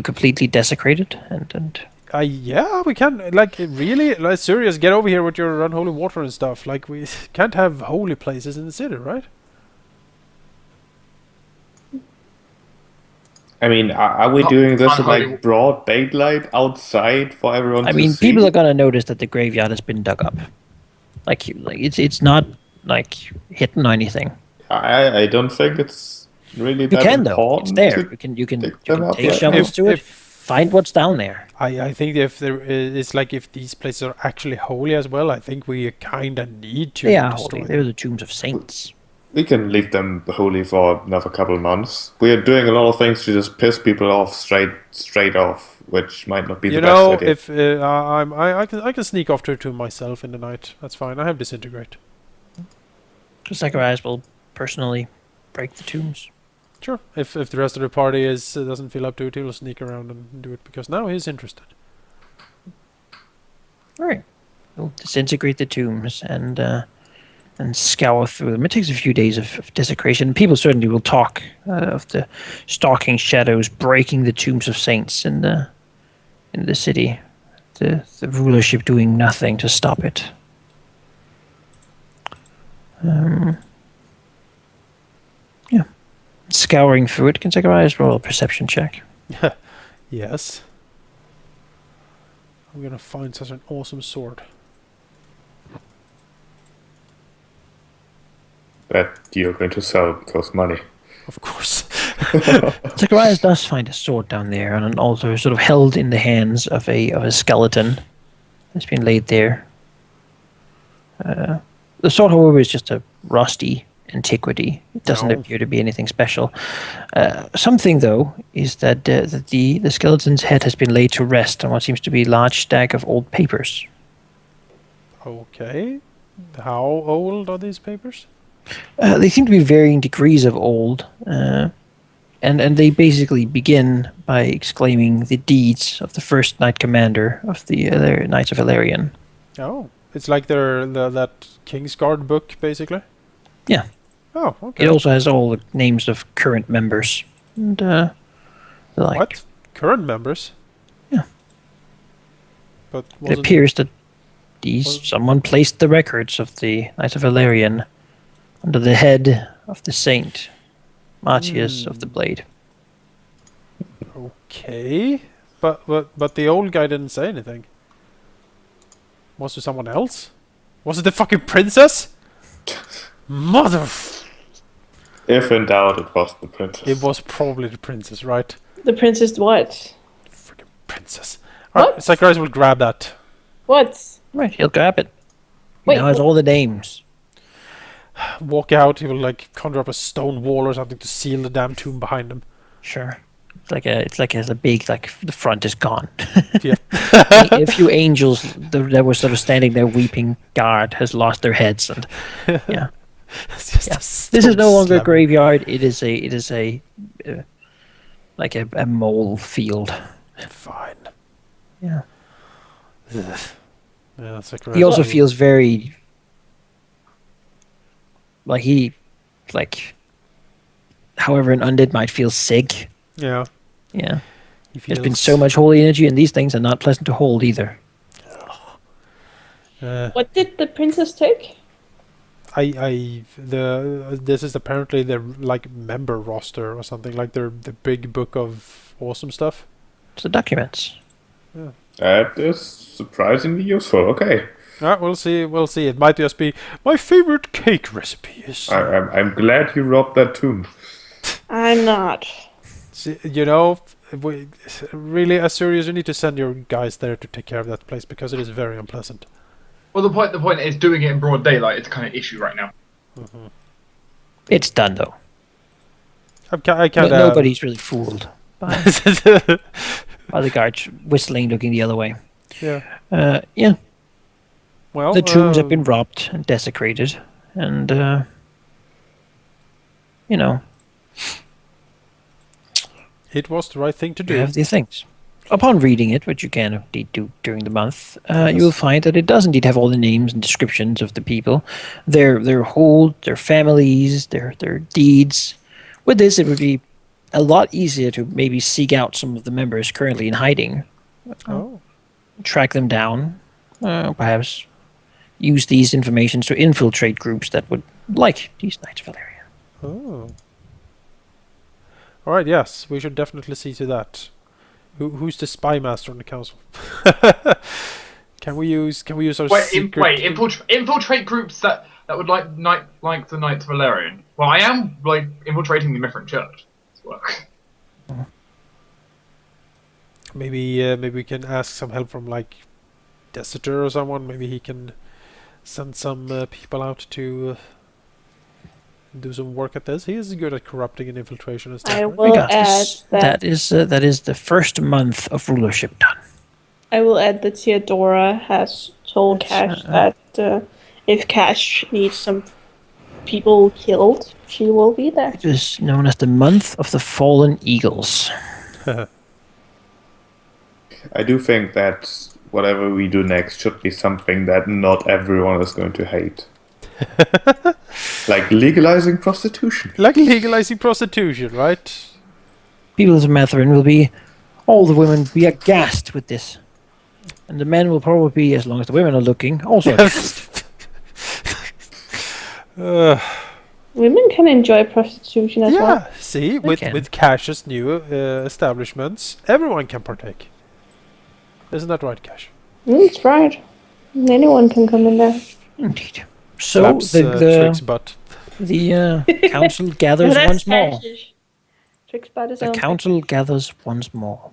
completely desecrated and Yeah, we can. Like, really, like, serious. Get over here with your unholy water and stuff. Like, we can't have holy places in the city, right? I mean, are we doing this in unholy- like broad daylight outside for everyone I to mean, see? people are gonna notice that the graveyard has been dug up. Like it's not like hidden or anything. I don't think it's really You that can though. It's important. there. to You can dig them up, take right? shovels to it. If Find what's down there. I think if there is, it's like if these places are actually holy as well, I think we kind of need to They are destroy holy. them. They're the tombs of saints. We can leave them holy for another couple of months. We are doing a lot of things to just piss people off straight off, which might not be You the know, best idea. if I can sneak off to myself in the night. That's fine. I have disintegrate. Zacharias will personally break the tombs. Sure. If the rest of the party doesn't feel up to it, he'll sneak around and do it because now he's interested. All right. We'll disintegrate the tombs and scour through them. It takes a few days of desecration. People certainly will talk of the stalking shadows breaking the tombs of saints in the city. The rulership doing nothing to stop it. Yeah. Scouring through it. Can Zacharias roll a perception check? Yes. I'm gonna find such an awesome sword. That you're going to sell because money. Of course. Zacharias does find a sword down there on an altar, sort of held in the hands of a skeleton. It's been laid there. The sword, however, is just a rusty antiquity. It doesn't No. appear to be anything special. Something, though, is that the skeleton's head has been laid to rest on what seems to be a large stack of old papers. Okay. How old are these papers? They seem to be varying degrees of old, and they basically begin by exclaiming the deeds of the first knight commander of the Knights of Illyrian. Oh, it's like that Kingsguard book, basically. Yeah. Oh, okay. It also has all the names of current members. And, like, What? Current members? Yeah. But it wasn't appears that was- someone placed the records of the Knights of Illyrian under the head of the saint, Matthias of the Blade. okay, but the old guy didn't say anything. Was it someone else? Was it the fucking princess? Mother! If in doubt, it was the princess. It was probably the princess, right? The princess what? Freaking princess. What? Alright, Zacharias will grab that. What? Right, he'll grab it. He Wait, now has all the names. Walk out, he will like conjure up a stone wall or something to seal the damn tomb behind him. Sure. It's like a big, like, the front is gone. Yeah. A few angels that were sort of standing there weeping guard has lost their heads, and yeah. It's just Yeah. a This is stone no longer a slab. graveyard. It is a like a mole field. Fine. Yeah. Yeah, Zacharias He also will- feels very like however an undead might feel sick. Yeah. Yeah. He There's been feels- so much holy energy, and these things are not pleasant to hold either. what did the princess take? This is apparently their like member roster or something, like the big book of awesome stuff. It's the documents. That is surprisingly useful. Okay. We'll see. We'll see. It might just be my favorite cake recipe. Is I'm glad you robbed that tomb. I'm not. see, you know, really, as serious, you need to send your guys there to take care of that place because it is very unpleasant. Well, the point is doing it in broad daylight. It's kind of issue right now. It's done though. I can't. Nobody's really fooled by the guards whistling, looking the other way. yeah. Yeah. Well, The tombs have been robbed and desecrated, and you know, it was the right thing to you do. have these things. Upon reading it, which you can indeed do during the month, you will find that it does indeed have all the names and descriptions of the people, their hold, their families, their deeds. With this, it would be a lot easier to maybe seek out some of the members currently in hiding, Oh. track them down, perhaps use these informations to infiltrate groups that would like these Knights of Valeria. Oh. All right. Yes, we should definitely see to that. Who's the spy master on the council? Can we use our secret? Infiltrate groups that would like the Knights of Valerian. Well, I am like infiltrating the Mithrin Church as well. Maybe we can ask some help from like Desitor or someone. Maybe he can send some people out to do some work at this. He is good at corrupting and infiltration and stuff. I Right? will add that. That is the first month of rulership done. I will add that Theodora has told Cash that if Cash needs some people killed, she will be there. It is known as the month of the fallen eagles. I do think that whatever we do next should be something that not everyone is going to hate. Like legalizing prostitution. Like legalizing prostitution, right? People of Mithrin will be, all the women be aghast with this. And the men will probably be, as long as the women are looking, also aghast. Women can enjoy prostitution as well. Yeah, see, They with can. Cash's new establishments, everyone can partake. Isn't that right, Cash? That's right. Anyone can come in there. Indeed. So Slaps Trick's butt. the council gathers That's once more. Cash's. Tricks by his The own. council gathers once more.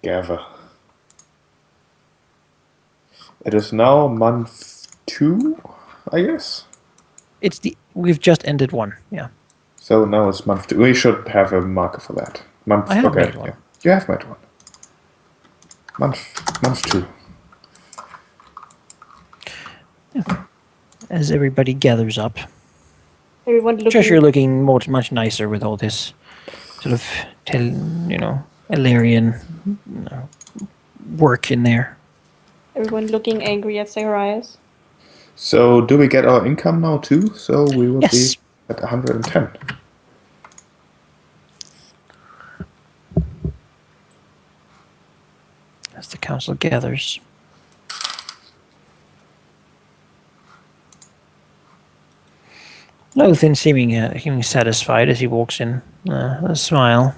Gather. It is now month 2, I guess. We've just ended one. Yeah. So now it's month 2. We should have a marker for that. Month. I have okay. made one. Yeah. You have made one. Month 2. As everybody gathers up. Everyone looking. Cheshire looking much nicer with all this sort of Illyrian work in there. Everyone looking angry at Zacharias. So do we get our income now too? So we will Yes. be at 110. As the council gathers. Lothan seeming satisfied as he walks in. A smile.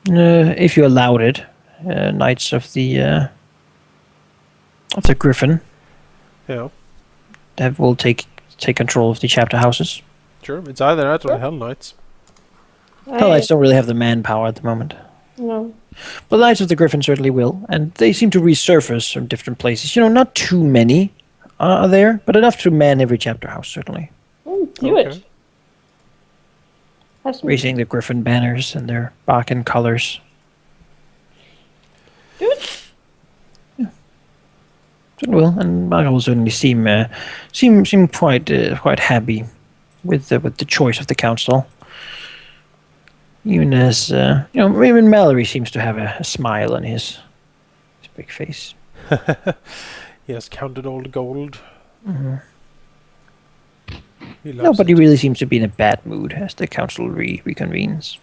If you allowed it, Knights of the Griffin Yeah, that will take control of the chapter houses. sure. It's either that or the Hell Knights. Hell Knights don't really have the manpower at the moment. No. But the Knights of the Griffin certainly will, and they seem to resurface from different places. Not too many are there, but enough to man every chapter house, certainly. Do Okay. it. Have some- Raising the Griffin banners and their Bakken colors. Do it. Certainly will, and Michael will certainly seem quite happy with the choice of the council. Even as even Mallory seems to have a smile on his big face. He has counted all the gold. Mhm. He loves Nobody it. really seems to be in a bad mood as the council reconvenes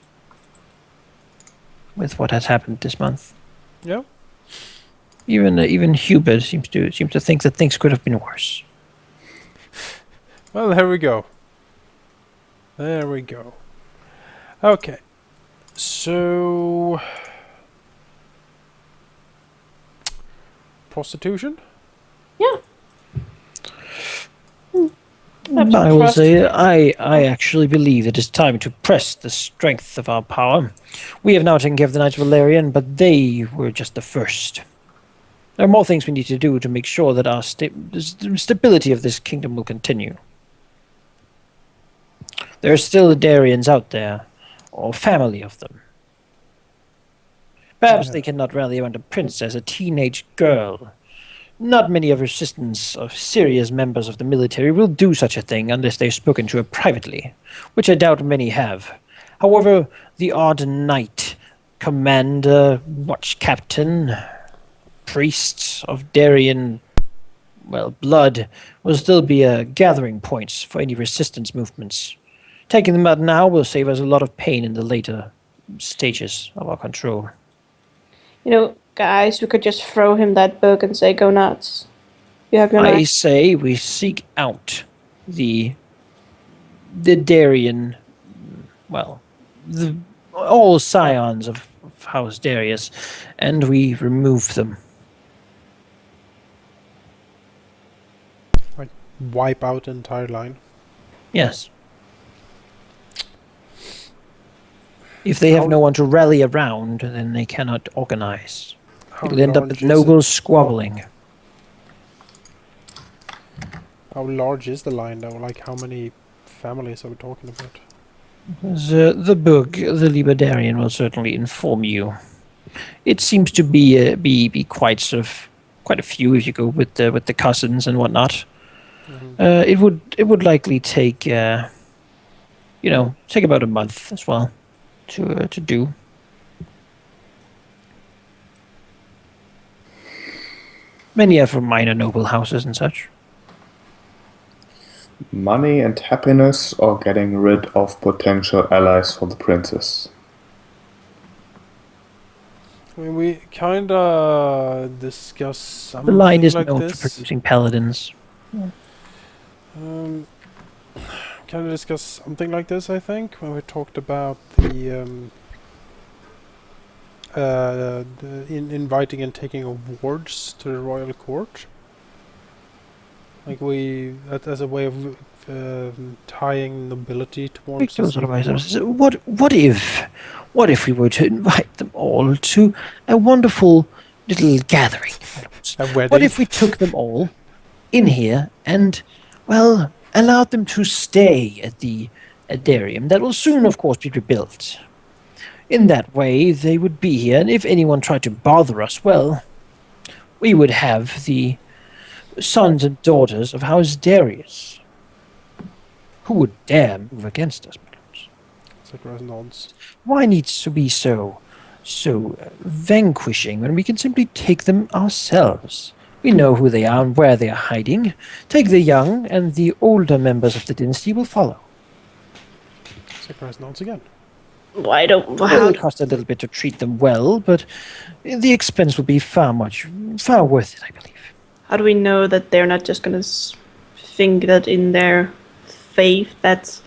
with what has happened this month. Yeah. Even Hubert seems to think that things could have been worse. Well, here we go. There we go. Okay. So... prostitution? Yeah. I will say, I actually believe it is time to press the strength of our power. We have now taken care of the Knights of Valerian, but they were just the first. There are more things we need to do to make sure that our the stability of this kingdom will continue. There are still Darians out there, or family of them. Perhaps they cannot rally around a princess, a teenage girl. Not many of her assistants or serious members of the military will do such a thing unless they've spoken to her privately, which I doubt many have. However, the odd knight, commander, watch captain, priests of Darien, blood, will still be gathering points for any resistance movements. Taking them out now will save us a lot of pain in the later stages of our control. Guys, we could just throw him that book and say, go nuts. You have your I knife. say we seek out the Darien, well, all scions of House Darius, and we remove them. Like wipe out the entire line. Yes. If they have no one to rally around, then they cannot organize. It'll end up with nobles squabbling. How large is the line, though? Like, how many families are we talking about? The book, the Libertarian, will certainly inform you. It seems to be quite a few if you go with the cousins and whatnot. Mm-hmm. It would likely take take about a month as well to do. Many are from minor noble houses and such. Money and happiness, or getting rid of potential allies for the princess? I mean, we kinda discuss something The line is like known for this. producing paladins. Kinda discuss something like this, I think, when we talked about the inviting and taking awards to the royal court. Like as a way of tying nobility towards us. What if we were to invite them all to a wonderful little gathering? A wedding. What if we took them all in here and, well, allowed them to stay at the Adarium that will soon, of course, be rebuilt? In that way, they would be here, and if anyone tried to bother us, well, we would have the sons and daughters of House Darius. Who would dare move against us, my lords? Zacharias nods. Why needs to be so vanquishing when we can simply take them ourselves? We know who they are and where they are hiding. Take the young, and the older members of the dynasty will follow. Zacharias nods again. Why don't... It will cost a little bit to treat them well, but the expense will be far worth it, I believe. How do we know that they're not just going to think that in their faith that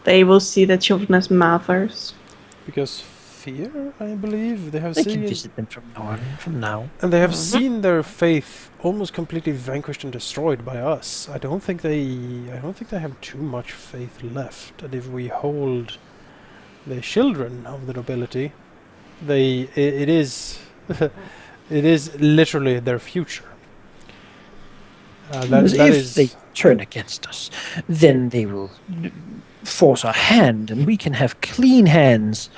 they will see their children as mothers? Because fear, I believe, they have They seen, can visit them from now. and they have seen their faith almost completely vanquished and destroyed by us. I don't think they have too much faith left. And if we hold the children of the nobility, it is it is literally their future. If they turn against us, then they will force our hand, and we can have clean hands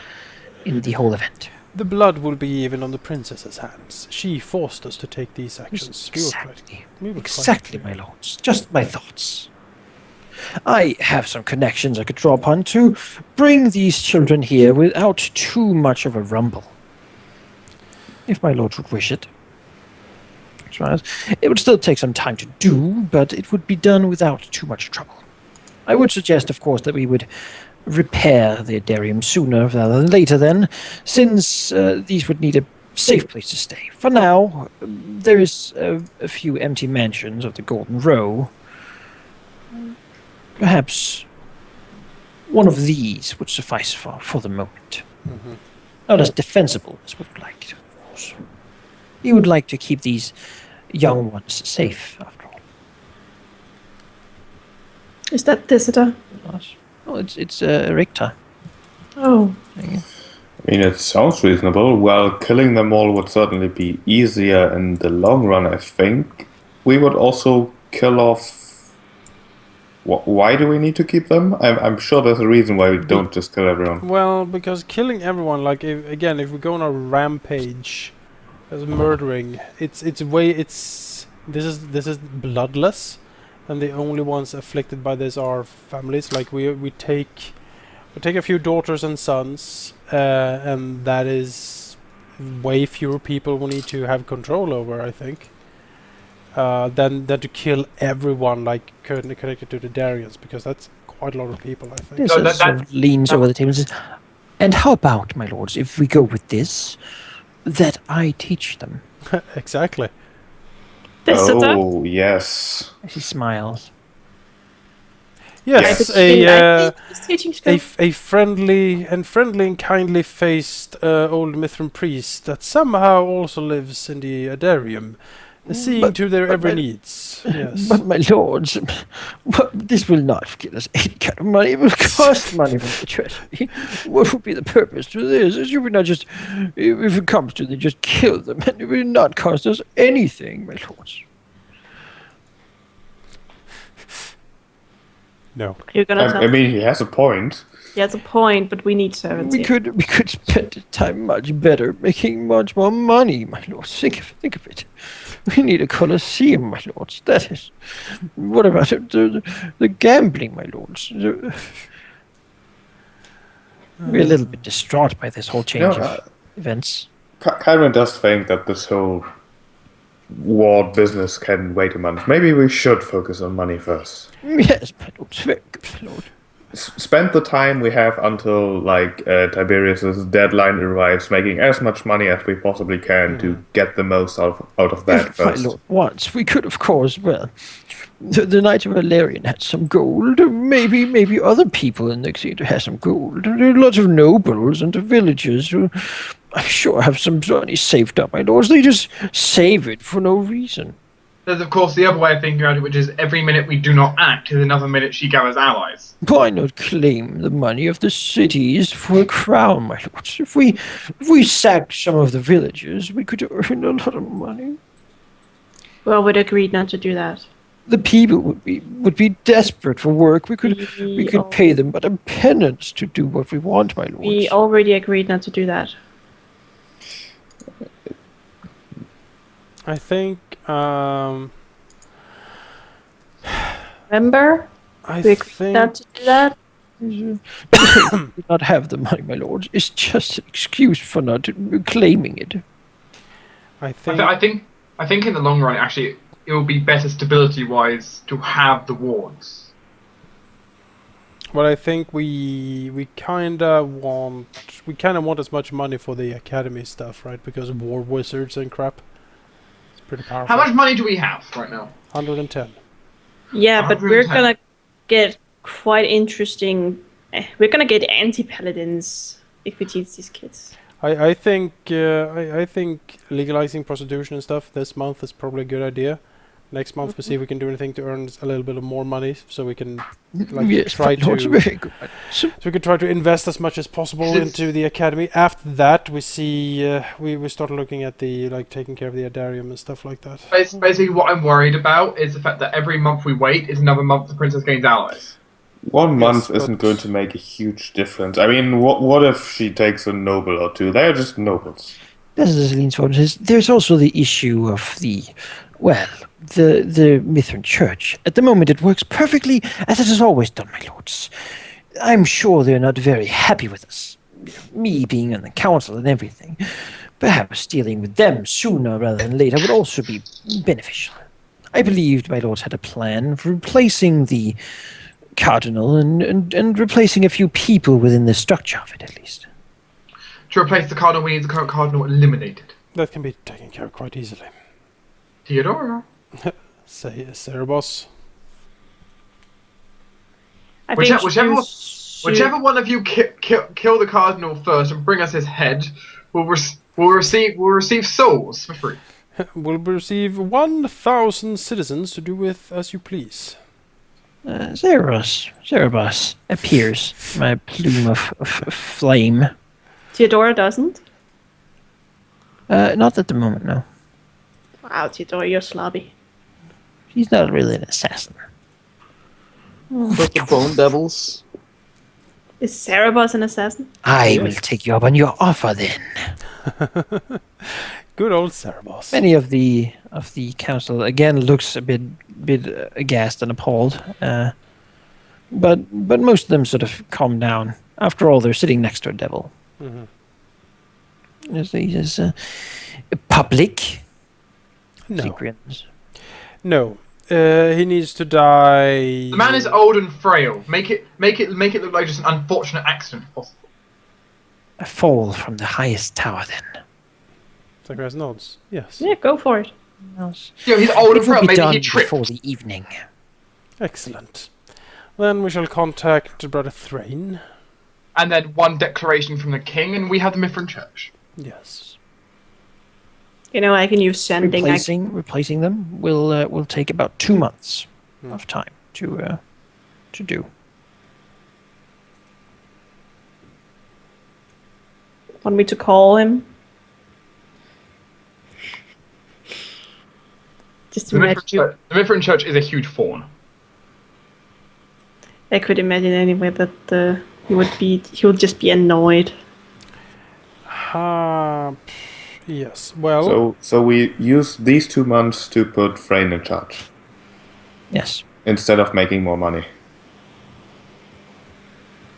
in the whole event. The blood will be even on the princess's hands. She forced us to take these actions. Exactly, my lords. Just my thoughts. I have some connections I could draw upon to bring these children here without too much of a rumble. If my lords would wish it. It would still take some time to do, but it would be done without too much trouble. I would suggest, of course, that we would repair the Adarium sooner rather than later then, since these would need a safe place to stay. For now, there is a few empty mansions of the Golden Row. Perhaps one of these would suffice for the moment. Mm-hmm. Not as defensible as we would like it, of course. We would like to keep these young ones safe, after all. Is that Tessita? Oh, it's Richter. Oh. I mean, it sounds reasonable. Well, killing them all would certainly be easier in the long run, I think. We would also kill off... Why do we need to keep them? I'm sure there's a reason why we don't just kill everyone. Well, because killing everyone, like, if we go on a rampage as murdering, this is bloodless, and the only ones afflicted by this are families. Like, we take a few daughters and sons, and that is way fewer people we need to have control over, I think, than to kill everyone, like, connected to the Darians, because that's quite a lot of people, I think. This No, that- sort of leans over the table and says, "And how about, my lords, if we go with this, that I teach them?" Exactly. Dessiter? Oh, yes. She smiles. Yes, Yes. He's teaching school. a friendly and kindly faced old Mithran priest that somehow also lives in the Adarium, seeing But- to their but every my- needs. Yes. But my lords, this will not get us any kind of money. It will cost money from the treasury. What would be the purpose to this? You would not just, if it comes to it, just kill them, and it will not cost us anything, my lords. No. You're gonna tell I mean, he has a point. He has a point, but we need servants We here. could spend the time much better, making much more money, my lords. Think of it. We need a colosseum, my lords. That is. What about the gambling, my lords? We're a little bit distraught by this whole change No, of events. Kyron does think that this whole ward business can wait a month. Maybe we should focus on money first. Yes, my lords. Very good, my lord. Spend the time we have until Tiberius's deadline arrives, making as much money as we possibly can to get the most out of that If, my first. lord, once we could, of course, well, the Knight of Valerian had some gold. Maybe other people in the theater have some gold. There are lots of nobles and the villagers who, I'm sure, have some money saved up, my lords. They just save it for no reason. There's, of course, the other way of thinking about it, which is every minute we do not act is another minute she gathers allies. Why not claim the money of the cities for a crown, my lords? If we sacked some of the villagers, we could earn a lot of money. Well, we'd agreed not to do that. The people would be desperate for work. We could pay them but a penance to do what we want, my lords. We already agreed not to do that. I think. Remember? I We agreed not think. to do that. We do not have the money, my lords. It's just an excuse for not claiming it. I think. I think in the long run, actually, it will be better stability-wise to have the wards. Well, I think we kind of want as much money for the academy stuff, right? Because of war wizards and crap. It's pretty powerful. How much money do we have right now? 110. Yeah, but we're 110. gonna get quite interesting. We're gonna get anti-paladins if we teach these kids. I think legalizing prostitution and stuff this month is probably a good idea. Next month we see if we can do anything to earn a little bit of more money, so we can Yes, try my lords, to very good. so we can try to invest as much as possible into the academy. After that, we see we start looking at the taking care of the Adarium and stuff like that. Basically, what I'm worried about is the fact that every month we wait is another month the princess gains allies. 1 month but- isn't going to make a huge difference. I mean, what if she takes a noble or two? They're just nobles. This is leans forward and says, there's also the issue of the Mithran Church. At the moment, it works perfectly as it has always done, my lords. I'm sure they're not very happy with us. Me being on the council and everything. Perhaps dealing with them sooner rather than later would also be beneficial. I believed my lords had a plan for replacing the cardinal and replacing a few people within the structure of it, at least. To replace the cardinal, we need the current cardinal eliminated. That can be taken care of quite easily. Theodora. Say Cerebos. I Whichever- think Whichever one of you kill the cardinal first and bring us his head will receive souls for free. Will receive 1,000 citizens to do with as you please. Cerebos appears from a plume of flame. Theodora doesn't. Not at the moment, no. Wow, Theodora, you're slobby. He's not really an assassin. But the Bone Devils. Is Cerebos an assassin? I will take you up on your offer then. Good old Cerebos. Many of the council again looks a bit aghast and appalled, but most of them sort of calm down. After all, they're sitting next to a devil. Mm-hmm. He says, public. No. He grins. No. He needs to die. The man is old and frail. Make it look like just an unfortunate accident, if possible. A fall from the highest tower, then. Zacharias nods. Yes. Yeah, go for it. Yes. Yeah, he's old It and will frail. be Maybe done he tripped. before the evening. Excellent. Then we shall contact Brother Thrain. And then one declaration from the king, and we have the Mithrin Church. Yes. You know, I can use sending. Replacing them will take about 2 months of time to do. Want me to call him? Just The imagine. Mithrin Church is a huge fawn. I could imagine anyway that he would just be annoyed. Yes. Well. So we use these 2 months to put Frayne in charge Yes. instead of making more money.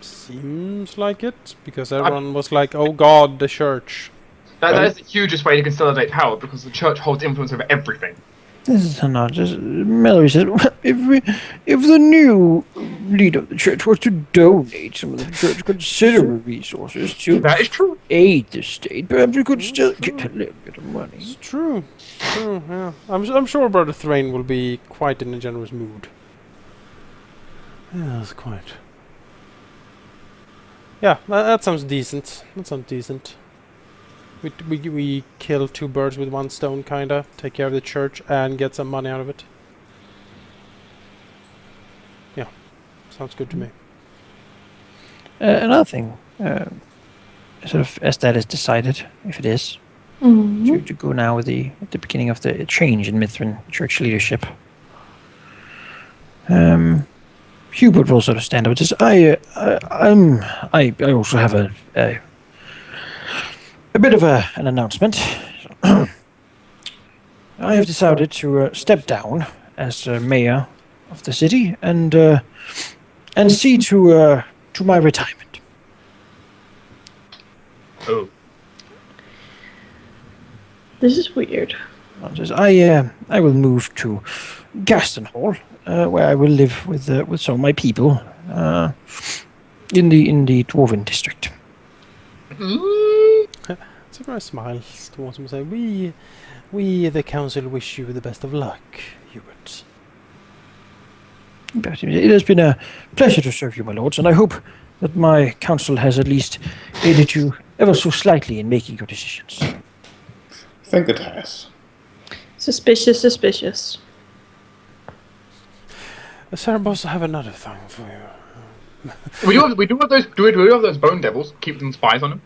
Seems like it, because everyone was like, "Oh God, the church." That is the hugest way to consolidate power, because the church holds influence over everything. This is not just Mallory said. If the new leader of the church was to donate some of the church's considerable resources to That is true. aid the state, perhaps we could still get a little bit of money. It's true. True. Yeah. I'm sure Brother Thrain will be quite in a generous mood. Yes, quite. Yeah, that sounds decent. We kill 2 birds with 1 stone, kinda. Take care of the church and get some money out of it. Yeah, sounds good to me. Another thing, sort of as that is decided, if it is, to go now with at the beginning of the change in Mithrin church leadership. Hubert will sort of stand up and says, I also have a bit of an announcement. I have decided to step down as mayor of the city and see to my retirement. Oh. This is weird. I will move to Gaston Hall, where I will live with some of my people in the Dwarven district. Zacharias smiles towards him and say, "We, the council, wish you the best of luck, Hubert." But it has been a pleasure to serve you, my lords, and I hope that my counsel has at least aided you ever so slightly in making your decisions. I think it has. Suspicious. Sir Boss, I have another thing for you. We do have those. Do we have those bone devils? Keep them spies on them.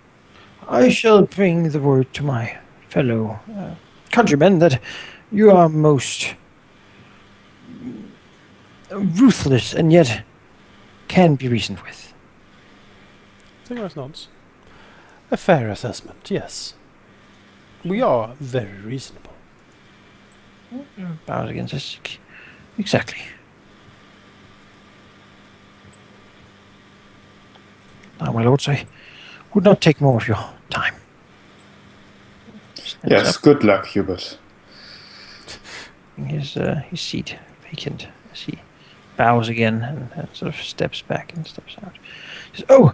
I shall bring the word to my fellow countrymen that you are most ruthless and yet can be reasoned with. Zacharias nods. A fair assessment, yes. We are very reasonable. Bows against us. Exactly. Now, my lords, I would not take more of your time. Yes, good luck, Hubert. His seat vacant as he bows again and sort of steps back and steps out. He says,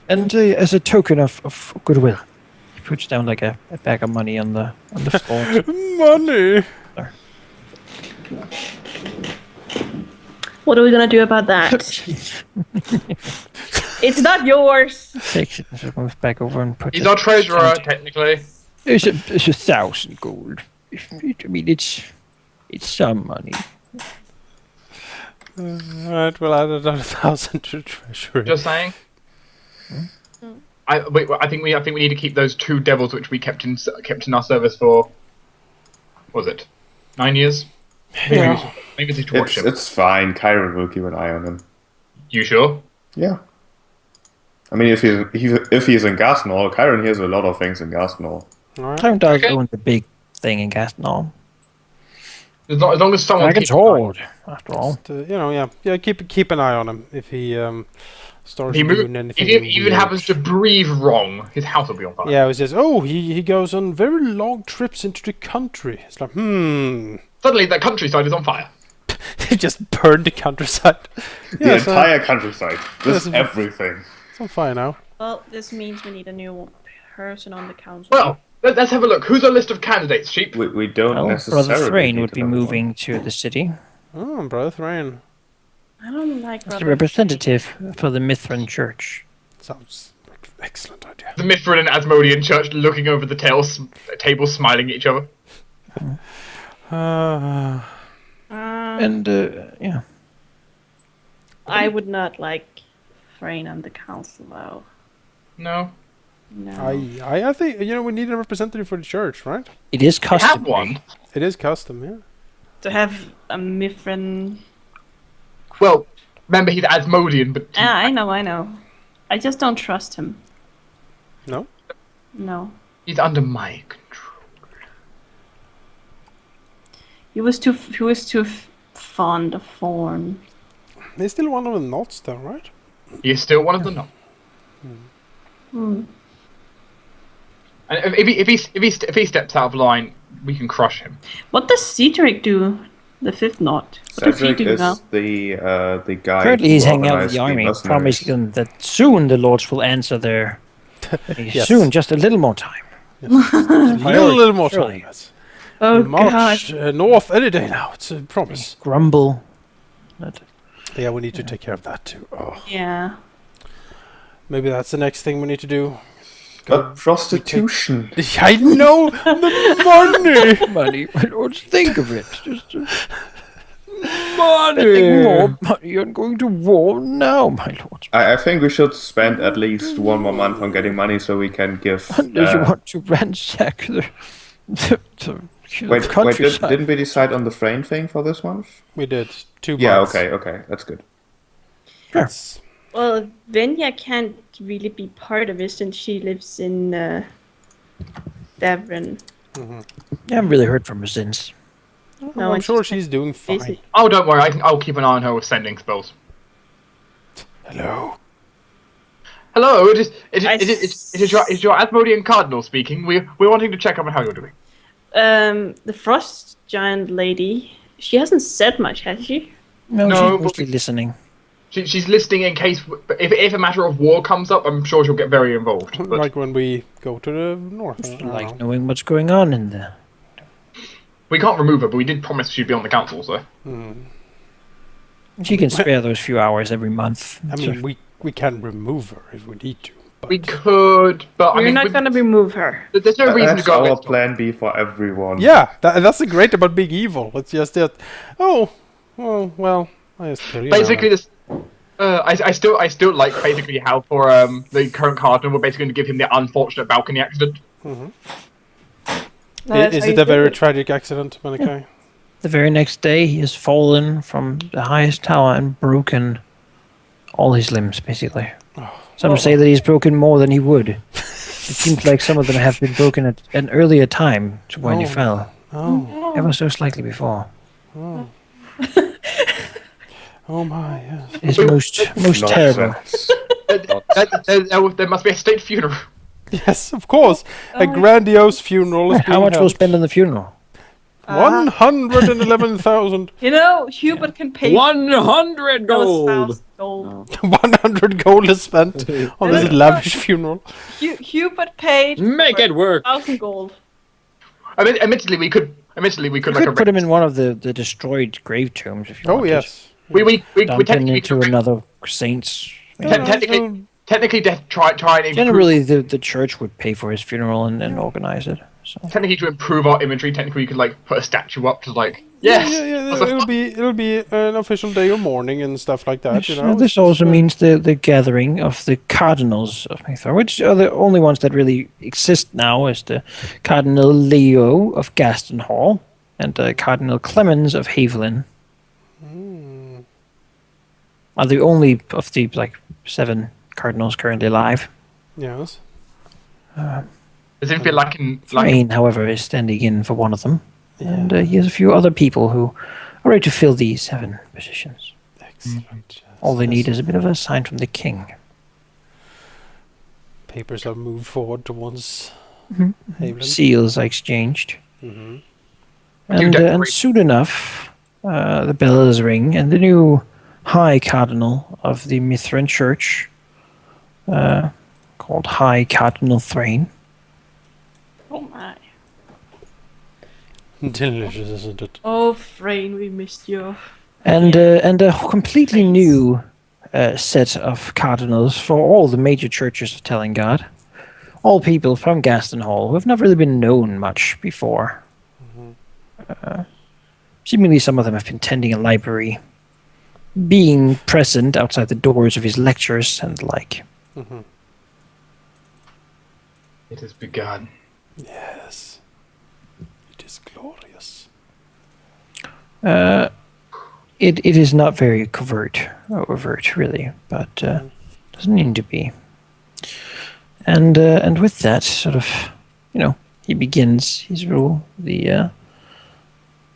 and as a token of goodwill, he puts down like a bag of money on the floor. Money! What are we gonna do about that? It's not yours. Takes it and sort of moves back over and puts He's it. our treasurer, technically. It's 1,000 gold. It's some money. Right, we'll add another 1,000 to treasury. Just saying. I think we need to keep those 2 devils which we kept in our service for. What was it 9 years? Yeah. Maybe it's to watch him. It's fine. Kyron will keep an eye on him. You sure? Yeah. I mean, if he's in Gasnall, Kyron hears a lot of things in Gasnall. Alright. Time does Okay. own the big thing in Gaston. As long as someone Dragon's keeps an eye. Hoard, after all. Yeah, keep an eye on him if he starts He doing moves. anything. If he even weird. happens to breathe wrong, his house will be on fire. Yeah, it says, he goes on very long trips into the country. It's like, Suddenly, the countryside is on fire. He just burned the countryside. The entire countryside. This yes, everything. It's on fire now. Well, this means we need a new person on the council. Well, let's have a look. Who's on the list of candidates, Sheep? We don't Well, necessarily Brother Thrain need would be another one. moving to the city Oh, Brother Thrain. I don't like as the Brother. representative for the Mithran Church. Sounds like an excellent idea. The Mithrin and Asmodean church looking over the table, smiling at each other. And, yeah. I would not like Thrain on the council, though. No. No. I think, we need a representative for the church, right? It is We have customary. one. It is custom, yeah. To have a Mithrin. Well, remember he's Asmodean, but I know. I just don't trust him. No? No. he's under my control. He was too fond of Thorn. He's still one of the knots, though, right? He is still one of the knots. Hmm. And if he steps out of line, we can crush him. What does Cedric do? The fifth knot. What does he Cedric do is now? the guy. Currently, who he's hanging out with organized the army, mercenaries. promising them that soon the lords will answer their. Yes. Soon, just a little more time. A little more surely. time. Yes. Oh March god. north any day now. It's a promise. Grumble. But Yeah, we need to take care of that too. Oh, Yeah. maybe that's the next thing we need to do. But prostitution. I know the money. money, my lords, think of it. Just spending more money on going to war now, my lords. I think we should spend at least 1 more month on getting money so we can give. Unless you want to ransack the Wait, countryside. didn't we decide on the frame thing for this month? We did 2 months. Yeah, okay, that's good. Yes. Well, Venya can't really be part of it since she lives in Devon. I haven't really heard from her since. No, I'm and sure she's she's doing fine. busy. Oh, don't worry. I'll keep an eye on her with sending spells. Hello. Hello, it is your Asmodean Cardinal speaking. We're wanting to check up on how you're doing. The frost giant lady. She hasn't said much, has she? No, No, she's but- mostly listening. She's listening in case if a matter of war comes up. I'm sure she'll get very involved. But Like when we go to the north. I don't Like know. knowing what's going on in there. we can't remove her. But we did promise she'd be on the council, so. She can spare those few hours every month. I mean, we can remove her if we need to. But We could, but We're I mean, not gonna remove her. there's no reason to That's go our against her. plan B for everyone. yeah, that's the great about being evil. It's just that. Oh, well, I just kill you. Basically, this. I still like basically how for the current cardinal we're basically going to give him the unfortunate balcony accident. Is it a very tragic accident, Malachi? The very next day, he has fallen from the highest tower and broken all his limbs, basically. Some say that he's broken more than he would. It seems like some of them have been broken at an earlier time to when he Oh. fell, Oh, ever so slightly before. oh my, yes. It's most terrible. Nonsense. There must be a state funeral. Yes, of course. A grandiose funeral is How being much we'll held. spend on the funeral? 111,000. You know, Hubert can pay 100 gold. gold. 100 gold is spent on this lavish funeral. Hubert paid Make it work. 1,000 gold. I mean, admittedly, we could You like could put him in one of the destroyed grave tombs if you Oh, wanted. yes. we Dump him technically into another saint's. technically try and improve, Generally, the church would pay for his funeral and organize it. So. technically to improve our imagery. Technically, we could like put a statue up to like yes. Yeah, it'll be an official day of mourning and stuff like that, you know. This also means the gathering of the cardinals of Mithra, which are the only ones that really exist now, is the Cardinal Leo of Gaston Hall and Cardinal Clemens of Haviland. Are the only of the 7 cardinals currently alive. Yes. Does it feel like Thrain, however, is standing in for one of them, and he has a few other people who are ready to fill these 7 positions. Excellent. All they need is a bit of a sign from the king. Papers are moved forward towards Haviland. Seals are exchanged. And decorate. soon enough, the bells ring, and the new High Cardinal of the Mithrin Church, called High Cardinal Thrain, Oh my. Delicious, isn't it? Oh, Frayne, we missed you. and a completely new set of cardinals for all the major churches of Telangard. All people from Gaston Hall who have not really been known much before. Seemingly some of them have been tending a library, being present outside the doors of his lectures and the like. It has begun. Yes. It is glorious. It is not very covert or overt, really, but doesn't need to be. And with that, sort of, he begins his rule the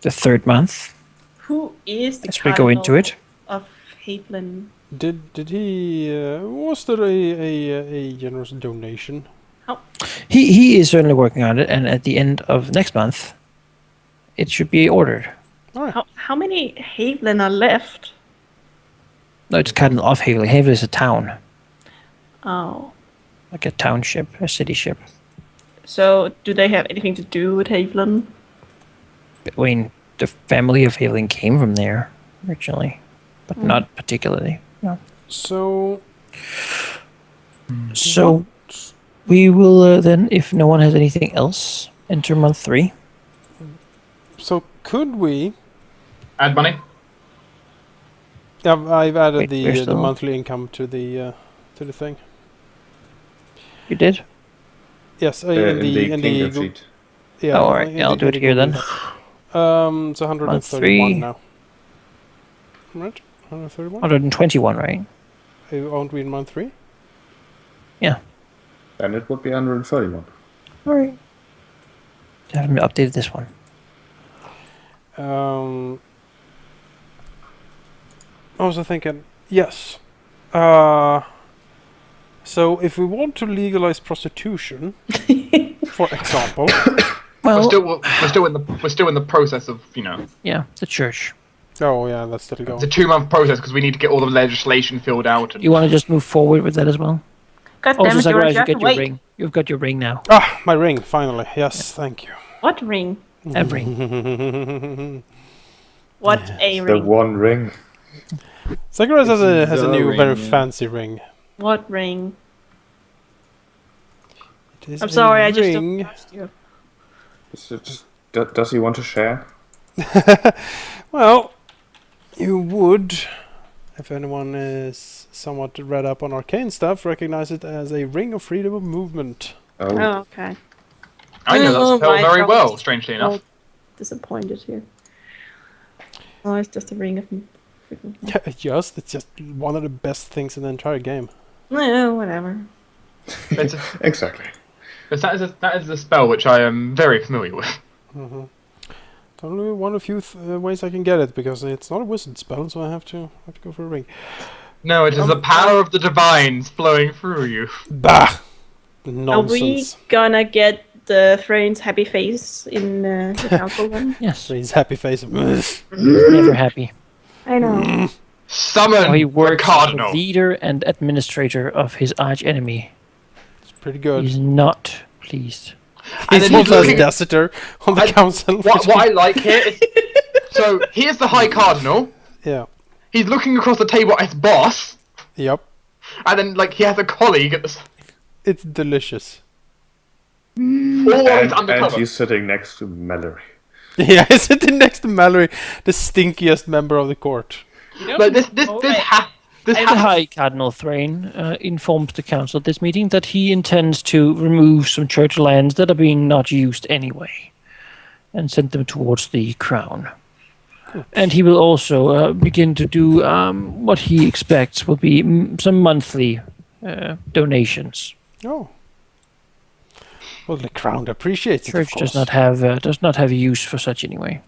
third month. Who is the As we go into it. of Havelin? Did he? Was there a generous donation? He is certainly working on it, and at the end of next month, it should be ordered. All right. How many Havelin are left? No, it's Cardinal of Havel. Havel is a town, Oh. like a township, a city ship. So, do they have anything to do with Havelin? I mean, the family of Haveling came from there originally, but not particularly. No. So So we will then, if no one has anything else, enter month 3. could we? Add money. Yeah, I've added Wait, the where's the- monthly income to the thing. You did? Yes, in the kingdom sheet. Yeah. Oh, all right. in Yeah, I'll the do it here then. It's 131 3. now. Right? 131? 121, right? Aren't we in month 3? Yeah. Then it would be 131. All right. I haven't updated this one. I was thinking, yes. So if we want to legalize prostitution, for example, Well, We're still in the process of yeah, the church. oh yeah, that's still it's going. a 2-month process because we need to get all the legislation filled out. And You want to just move forward with that as well? God Also, damn it, George, Zacharias, you you have to get your wait. ring. You've got your ring now. Ah, my ring, finally. Yes, thank you. What ring? A ring. What a The ring? one ring. Zacharias has a the new, ring, very yeah. fancy ring. What ring? It is I'm sorry, a I just ring. don't trust you. Does he want to share? Well, you would, if anyone is somewhat read up on arcane stuff, recognize it as a ring of freedom of movement. Oh, Oh, okay. I know Oh that spell my very God. well. Strangely enough. Oh, disappointed here. Oh, it's just a ring of. Yeah, just it's just one of the best things in the entire game. No, whatever. It's exactly. that is a spell which I am very familiar with. Only one of few ways I can get it because it's not a wizard spell, so I have to go for a ring. No, it is the power of the divines flowing through you. Bah! Are we Nonsense. gonna get the Thrain's happy face in the council then? Yes. Rain's happy face. He's never happy. I know. Summon He the works as cardinal. the leader and administrator of his arch enemy. It's pretty good. He's not pleased. And He's then also a looking- deserter on the I- council. What I like here is, so here's the High Cardinal. Yeah. He's looking across the table at his boss, Yep. and then he has a colleague at the. It's delicious. Always And undercover. he's sitting next to Mallory. Yeah, he's sitting next to Mallory, the stinkiest member of the court. Like this The High Cardinal Thrain informs the council at this meeting that he intends to remove some church lands that are being not used anyway, and send them towards the crown. And he will also begin to do what he expects will be some monthly donations. Oh. Well, the crown appreciates it, of Church course. does not have use for such anyway.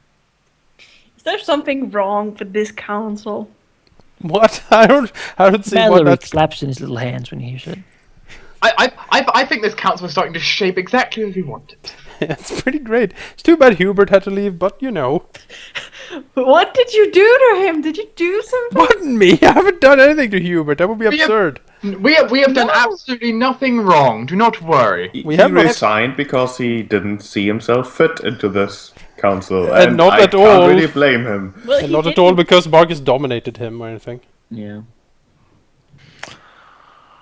Is there something wrong with this council? What? I don't see what Mallory that's... claps in his little hands when he hears it. I think this council is starting to shape exactly as we want it. It's pretty great. It's too bad Hubert had to leave, but you know. What did you do to him? Did you do something? What, me? I haven't done anything to Hubert. That would be We have- absurd. We have done absolutely nothing wrong. Do not worry. We He have not- resigned because he didn't see himself fit into this council, And not I at can't all. really blame him. Well, And he not at didn't. all because Marcus dominated him or anything. Yeah.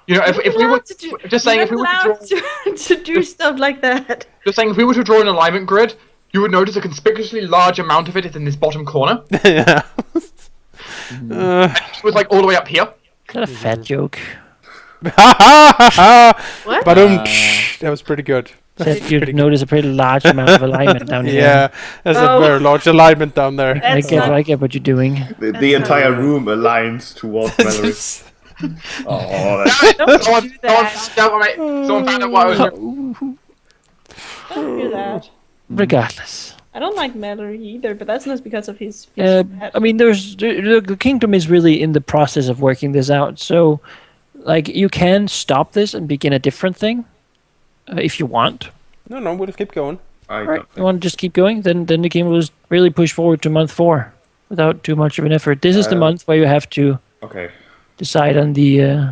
You know, if we were allowed to do, just saying, you're if we were to allowed draw, to do stuff like that. just saying, if we were to draw an alignment grid, you would notice a conspicuously large amount of it is in this bottom corner. Yeah. It was like all the way up here. Is that a fat joke? What? But that was pretty good. Said you'd notice a pretty large amount of alignment down here. Yeah, there's a Oh. very large alignment down there. That's not- I get what you're doing. The entire room aligns towards Mallory. Oh, that's Someone, do that. someone found out what I was doing. Don't do that. Regardless. I don't like Mallory either, but that's not because of his. I mean, the kingdom is really in the process of working this out. So, like, you can stop this and begin a different thing, if you want. No, we'll keep going. I Right. don't You think. want to just keep going? Then the game will just really push forward to month 4 without too much of an effort. This is the month where you have to Okay. decide on the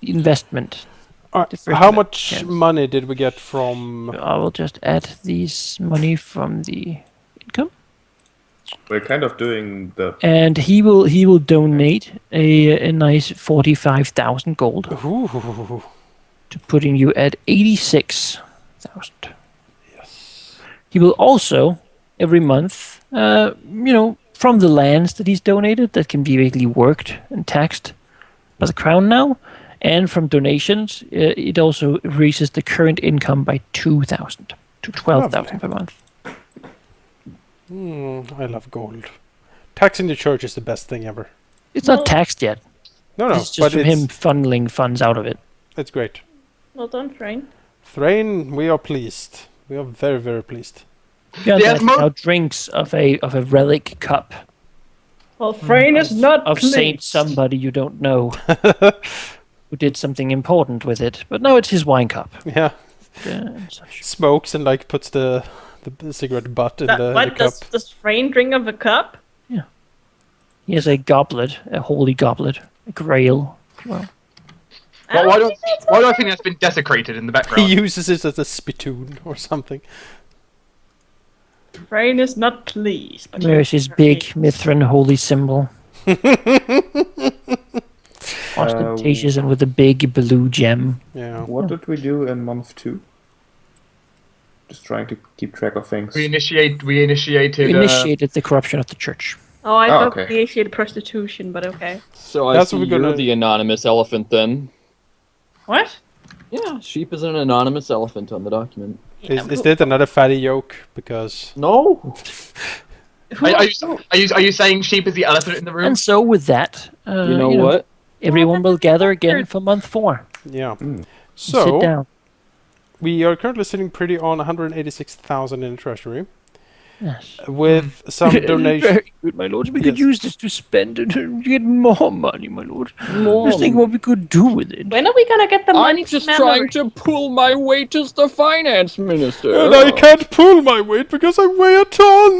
investment. The first How investment, much yes. money did we get from... I will just add these money from the income, We're kind of doing the. and he will donate a nice 45,000 gold, Ooh. to putting you at 86,000. Yes. He will also every month, from the lands that he's donated that can be basically worked and taxed by the crown now, and from donations, it also raises the current income by 2,000 to 12,000 per month. I love gold. Taxing the church is the best thing ever. It's Well- not taxed yet. No, It's just but from him funneling funds out of it. it's great. Well done, Frain. Thrain, we are pleased. We are very, very pleased. Yeah, Yes, that's Mo- now drinks of a relic cup Well, Frain is not of pleased. Saint somebody you don't know who did something important with it. But no, it's his wine cup. Yeah, And such. smokes and like puts the cigarette butt in the What cup. does Frain drink of a cup? He has a goblet, a holy goblet, a grail. Well, Well, why do think that's why do I think that's been desecrated in the He background? uses it as a spittoon or something. Frain is not pleased. But there's his big Mithrin holy symbol. Ostentatious and with a big blue gem. Yeah. What did we do in month 2? Just trying to keep track of things. We initiated. Initiated the corruption of the church. Oh, I Oh, thought okay. we initiated prostitution, but okay. So I That's see what we're you're gonna- the anonymous elephant then. What? Yeah, sheep is an anonymous elephant on the document. Is that another fatty yoke? Because No. Are you saying sheep is the elephant in the room? And so with that, You know what? everyone will gather again for month 4. yeah. Mm. Sit So down. we are currently sitting pretty on 186,000 in the treasury Yes. with some donations. Very good, my lord. We could Yes. use this to spend it and get more money, my lord. More. Just think what we could do with it. When are we gonna get the money I'm just from trying Mallory? to pull my weight as the finance minister. And I can't pull my weight because I weigh a ton.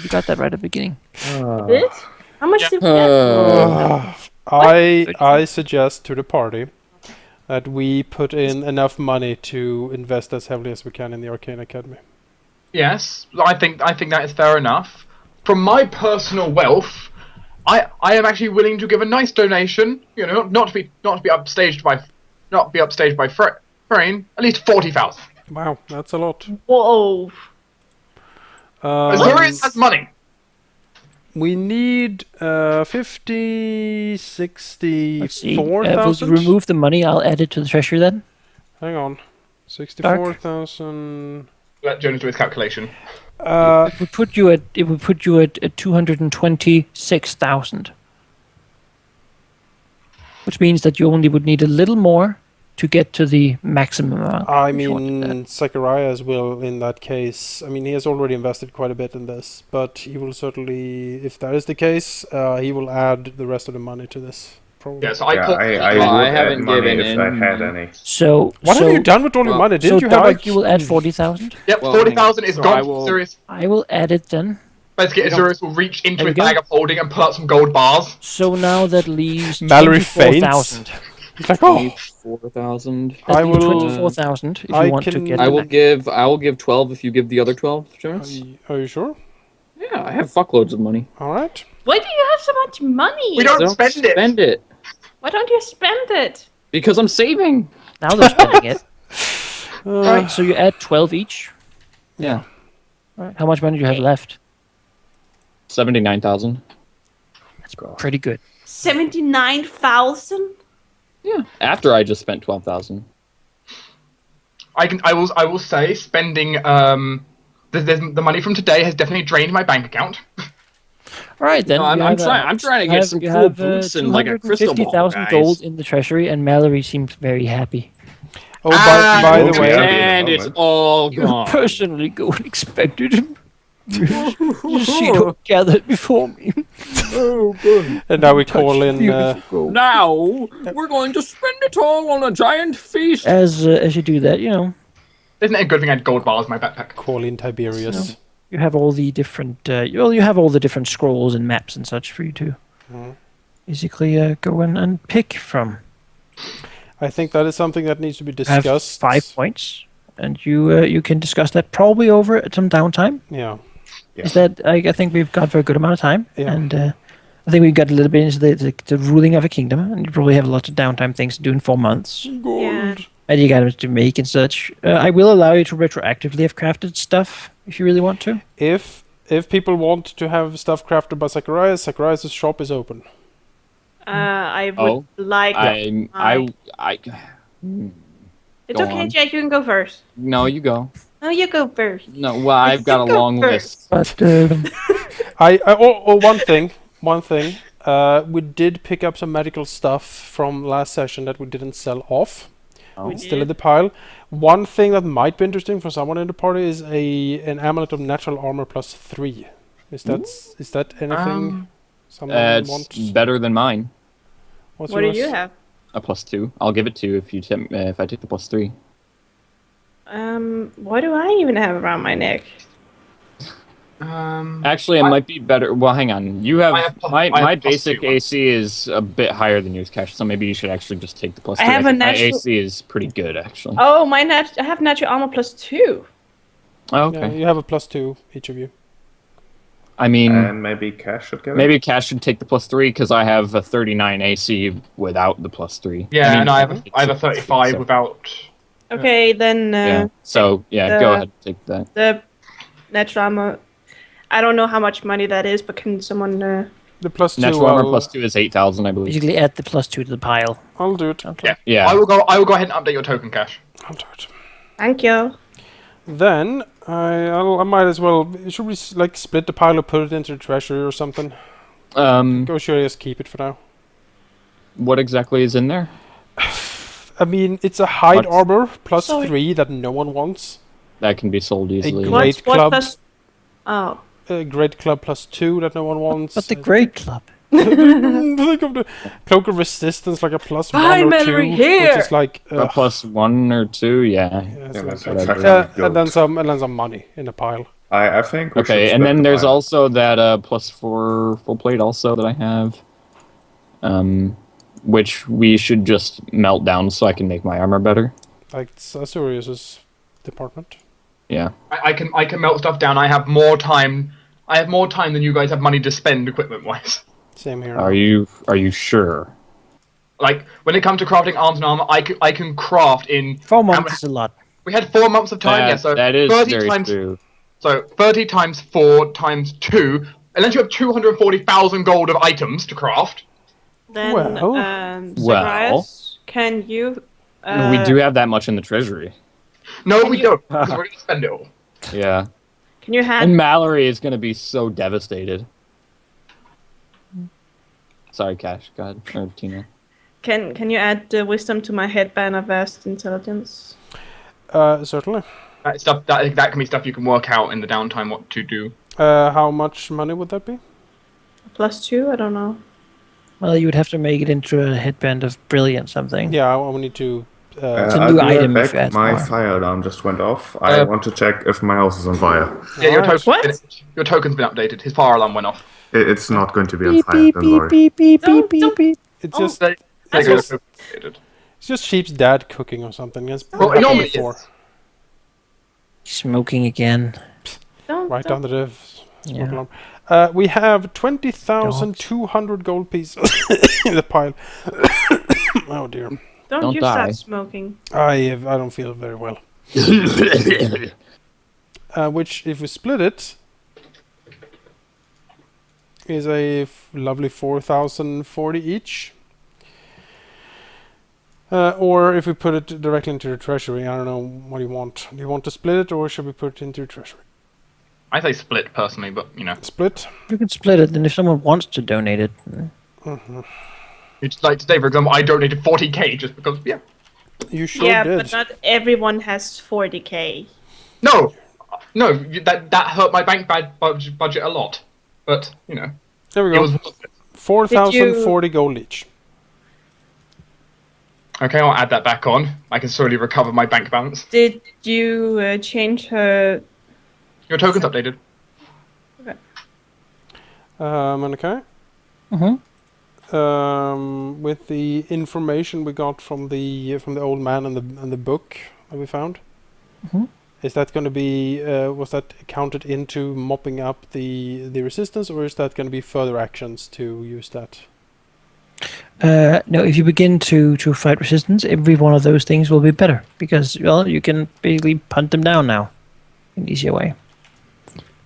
You got that right at the beginning. This? How much did we get? I suggest to the party that we put in enough money to invest as heavily as we can in the Arcane Academy. Yes, I think that is fair enough. From my personal wealth, I am actually willing to give a nice donation. You know, not to be upstaged by Frayne. At least 40,000. Wow, that's a lot. Whoa. Zacharias has money. We need 50, 60, Let's see. If we 4,000. remove the money, I'll add it to the treasury then. Hang on. 64,000. Let Jonas do his calculation. It would put you at 226,000. Which means that you only would need a little more to get to the maximum amount. I if you wanted that. mean, Zacharias will, in that case, I mean, he has already invested quite a bit in this, but he will certainly, if that is the case, he will add the rest of the money to this. Probably. Yeah, so I Yeah, put. I Well, would I add haven't money given if I had in. any. So What have you done with all your money? So Didn't you have Dark, like? you will add 40,000. Yep, Well, 40,000 is so gone. I will- Sirius, I will add it then. basically, Sirius will reach into There we his go. bag of holding and pull out some gold bars. So now that leaves Mallory 24,000. It's like, oh, 24,000. That I leaves will- 24,000 if I you want to can- get I the will next. give. I will give 12 if you give the other 12, Jonas. are you sure? Yeah, I have fuckloads of money. All right. Why do you have so much money? We don't Don't spend it. Spend it Why don't you spend it? because I'm saving. Now they're spending it. Uh, Alright, so you add 12 each. Yeah, Alright, how much money do you have left? 79,000. That's pretty good. 79,000? Yeah, after I just spent 12,000. I will say spending the money from today has definitely drained my bank account. Alright then. No, I'm trying to get some cool boots and like a crystal ball, 250,000 guys. gold in the treasury, and Mallory seems very happy. oh, Ah, by the okay. way, And it's all You gone. personally go and expected him. You see it all gathered before me. and now we call in. Beautiful gold. Now we're going to spend it all on a giant feast. As you do that, you know, Isn't it a good thing I had gold bars in my backpack? Call in Tiberius. you have all the different you have all the different scrolls and maps and such for you to basically go and pick from. I think that is something that needs to be You have discussed. 5 points, and you can discuss that probably over at some downtime. Yeah. Is that I think we've got for a good amount of time, Yeah. and I think we've got a little bit into the ruling of a kingdom, and you probably have lots of downtime things to do in 4 months. Yeah. Magic items to make and such. I will allow you to retroactively have crafted stuff if you really want to. If people want to have stuff crafted by Zacharias' shop is open. I would Oh, like. I. It's go okay, on. Jake. You can go first. No, you go. No, you go first. No, well, I've got a You go long first. list. But One thing. We did pick up some medical stuff from last session that we didn't sell off. Oh. It's still in the pile. One thing that might be interesting for someone in the party is an amulet of natural armor +3. Is that anything someone It's wants? better than mine. What's What do yours? you have? A +2. I'll give it to you if I take the +3. What do I even have around my neck? Actually, it might be better. Well, hang on. You have I have plus- my I have plus basic 2. AC is a bit higher than yours, Cash. So maybe you should actually just take the +3. I have a think my natural- AC is pretty good, actually. Oh, I have natural armor +2. Oh, Yeah, okay. you have a +2 each of you. I mean, And maybe Cash should get it. maybe Cash should take the +3 because I have a 39 AC without the +3. Yeah, mean, and I have a it's 35 so- without. Okay, then Yeah. So yeah, go ahead, take that. the natural armor. I don't know how much money that is, but can someone? The +2. Natural armor +2 is 8,000, I believe. basically add the +2 to the pile. I'll do it. Okay. Yeah. I will go ahead and update your token, Cash. I'll do it. Thank you. Then I might as well. Should we split the pile or put it into the treasury or something? Go sure, just keep it for now. What exactly is in there? I mean, it's a hide What's- armor Sorry. +3 that no one wants. That can be sold easily. great- What club. plus? Oh, A great club +2 that no one wants. But the Great Club. Think of the cloak of resistance like a +1 Hi, or Mallory, 2, here! which is like A +1 or 2, yeah. yeah, Yeah, so that's whatever. actually good. and then some money in a pile. I think we should Okay, and split then the there's pile. also that +4 full plate also that I have, which we should just melt down so I can make my armor better. Like Zacharias' department. Yeah. I can melt stuff down. I have more time. I have more time than you guys have money to spend equipment wise. Same here. Are you sure? Like when it comes to crafting arms and armor, I can craft in. 4 months is a lot. We had 4 months of time. That- Yeah, so that is 30 very times. true. So 30 times 4 times 2. Unless you have 240,000 gold of items to craft. then Well. Zacharias, can you? We do have that much in the treasury. No, Can we you- don't. Because we're gonna spend it all. Yeah. Can you hand? And Mallory is going to be so devastated. Sorry, Cash. Go ahead. Or Tina. Can you add wisdom to my headband of vast intelligence? Certainly. Stuff that can be stuff you can work out in the downtime what to do. How much money would that be? +2? I don't know. Well, you would have to make it into a headband of brilliant something. Yeah, I will need to. It's a I'll new be right item if you back. add My more. fire alarm just went off. I want to check if my house is on fire. Yeah, your, Alright. your token's been updated. His fire alarm went off. It's not going to be on Beep, fire. beep, Don't beep, worry. beep, beep, beep, Don't- beep, don't- beep. It's Oh. just There That's you go, just- your token's updated. it's just Sheep's dad cooking or something. It's Well, happened normally before. it's- Smoking again. Don't, Right don't, down the smoke Yeah. alarm. We have 20,200 gold pieces in the pile. Oh dear. don't you die. start smoking. I don't feel very well. Which, if we split it, is a lovely 4,040 each. Or if we put it directly into the treasury, I don't know. What do you want? Do you want to split it, or should we put it into the treasury? I say split personally, but you know, Split. You can split it, and if someone wants to donate it, it's like today, for example, I donated 40k just because. Yeah. You sure Yeah, did. but not everyone has 40k. No, that hurt my bank budget a lot, but you know, There we it go. was. 4,040 gold each. Okay, I'll add that back on. I can slowly recover my bank balance. Did you change her? Your token's updated. Okay. With the information we got from the old man and the book that we found, is that going to be was that counted into mopping up the resistance, or is that going to be further actions to use that? no, if you begin to fight resistance, every one of those things will be better because, well, you can basically punt them down now in an easier way.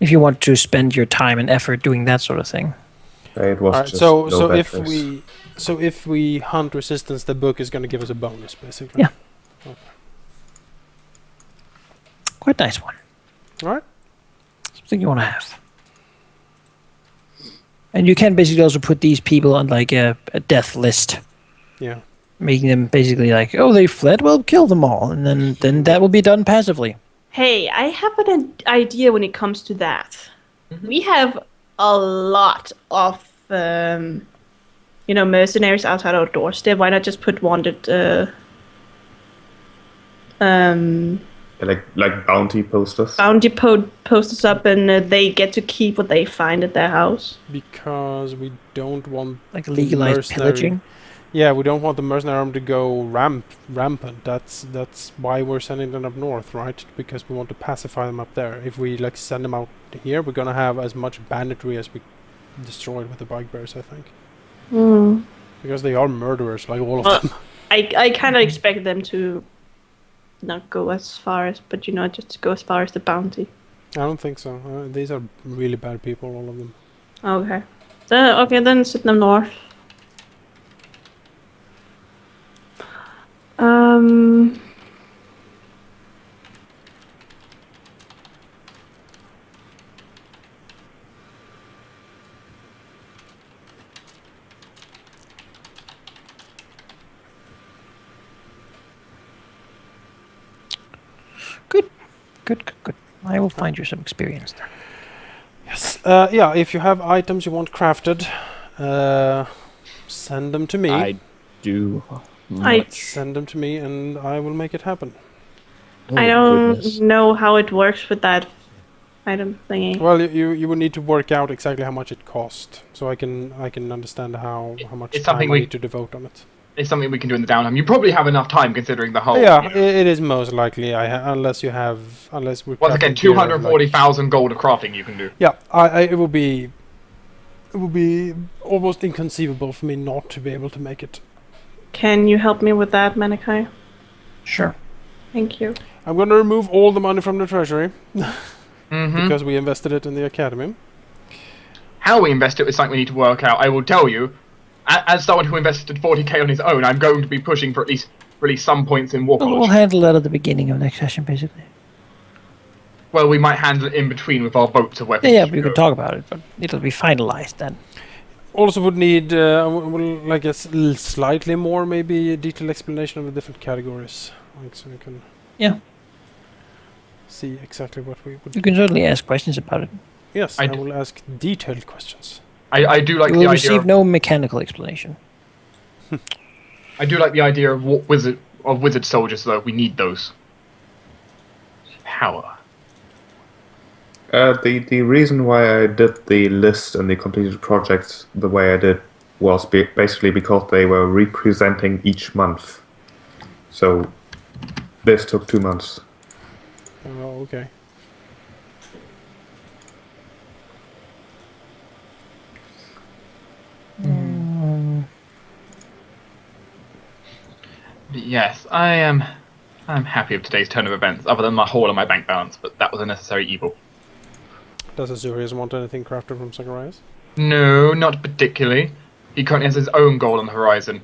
If you want to spend your time and effort doing that sort of thing. It was Alright, just so low if batteries. if we hunt resistance, the book is going to give us a bonus, basically. Yeah. Quite nice one. All right. Something you want to have. And you can basically also put these people on like a death list, Yeah. making them basically like, oh, they fled, well, kill them all, and then that will be done passively. Hey, I have an idea when it comes to that. We have a lot of, mercenaries outside our doorstep. Why not just put wanted, Like bounty posters. bounty posters up, and they get to keep what they find at their house? Because we don't want Like the legalized mercenary- pillaging. Yeah, we don't want the mercenary army to go rampant. That's why we're sending them up north, right? Because we want to pacify them up there. If we send them out here, we're gonna have as much banditry as we destroyed with the bugbears, I think. Because they are murderers, like all of Well, them. I kind of expect them to not go as far as, but just to go as far as the bounty. I don't think so. These are really bad people, all of them. Okay. Then send them north. Good. I will find you some experience there. Yes. Yeah. If you have items you want crafted, send them to me. I do. Send them to me, and I will make it happen. I don't know how it works with that item thingy. Well, you would need to work out exactly how much it cost, so I can understand how much It's time something I we- need to devote on it. It's something we can do in the downtime. You probably have enough time considering the whole. Yeah, it is most likely. Unless we're Once again, crafting gear of, 240,000 gold of crafting you can do. Yeah, it would be almost inconceivable for me not to be able to make it. Can you help me with that, Manikai? Sure. Thank you. I'm going to remove all the money from the treasury Mm-hmm. because we invested it in the academy. How we invest it is something we need to work out. I will tell you, as someone who invested 40k on his own, I'm going to be pushing for at least some points in War We'll College. handle that at the beginning of next session, basically. Well, we might handle it in between with our boats of weapons. Yeah, we can talk about it, but it'll be finalized then. Also would need, like a slightly more, maybe detailed explanation of the different categories, like so you can see exactly what we would. You can certainly ask questions about it. Yes, I I d- will ask detailed questions. I do like You the will idea. receive no mechanical explanation. I do like the idea of wizard soldiers, though. We need those. Power. The reason why I did the list and the completed projects the way I did was basically because they were representing each month. So this took 2 months. Oh, okay. Yes, I'm happy with today's turn of events, other than my haul and my bank balance, but that was a necessary evil. Does Azurius want anything crafted from Zacharias? No, not particularly. He currently has his own goal on the horizon.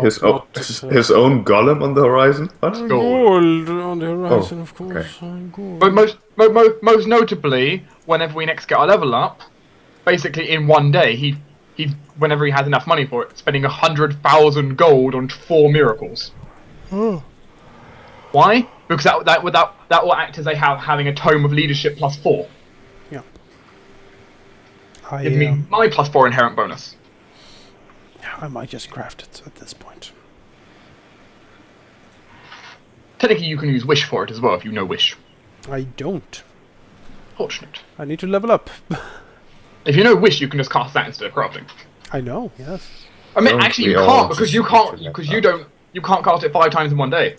His own golem on the horizon? What? Gold on the horizon, Oh, of course. okay. Gold. But most notably, whenever we next get our level up, basically in one day, he whenever he has enough money for it, spending 100,000 gold on 4 miracles. Why? Because that will act as having a tome of leadership +4. Yeah. Give me my +4 inherent bonus. I might just craft it at this point. Technically, you can use wish for it as well if you know wish. I don't. Fortunate. I need to level up. If you know wish, you can just cast that instead of crafting. I know, yes. I mean, Don't actually, we you all can't because just you can't cast it 5 times in one day.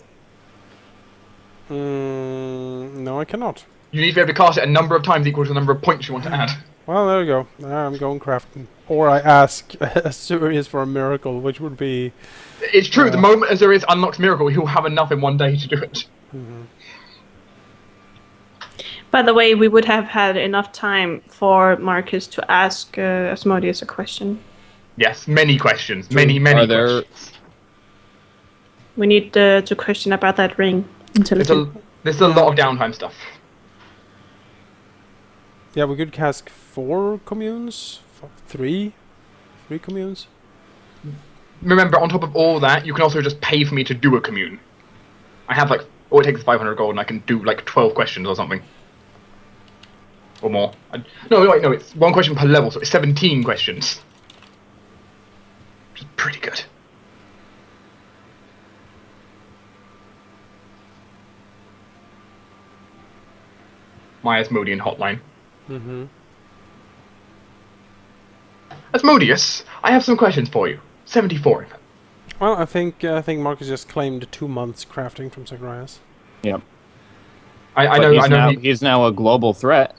No, I cannot. You need to be able to cast it a number of times equal to the number of points you want to add. Well, there we go. I'm going crafting. Or I ask Azurius for a miracle, which would be... It's true. The moment Azurius unlocks miracle, he'll have enough in one day to do it. By the way, we would have had enough time for Marcus to ask Asmodeus a question. Yes, many questions. Many Are there- questions. We need to question about that ring. There's a lot of downtime stuff. Yeah, we could cast 4 communes? 3? 3 communes? Remember, on top of all that, you can also just pay for me to do a commune. I have all it takes is 500 gold, and I can do 12 questions or something. Or more. No, it's 1 question per level, so it's 17 questions. Which is pretty good. My Asmodean hotline. Asmodeus, I have some questions for you. 74. Well, I think Marcus just claimed 2 months crafting from Zacharias. Yep. I But know. he's now a global threat.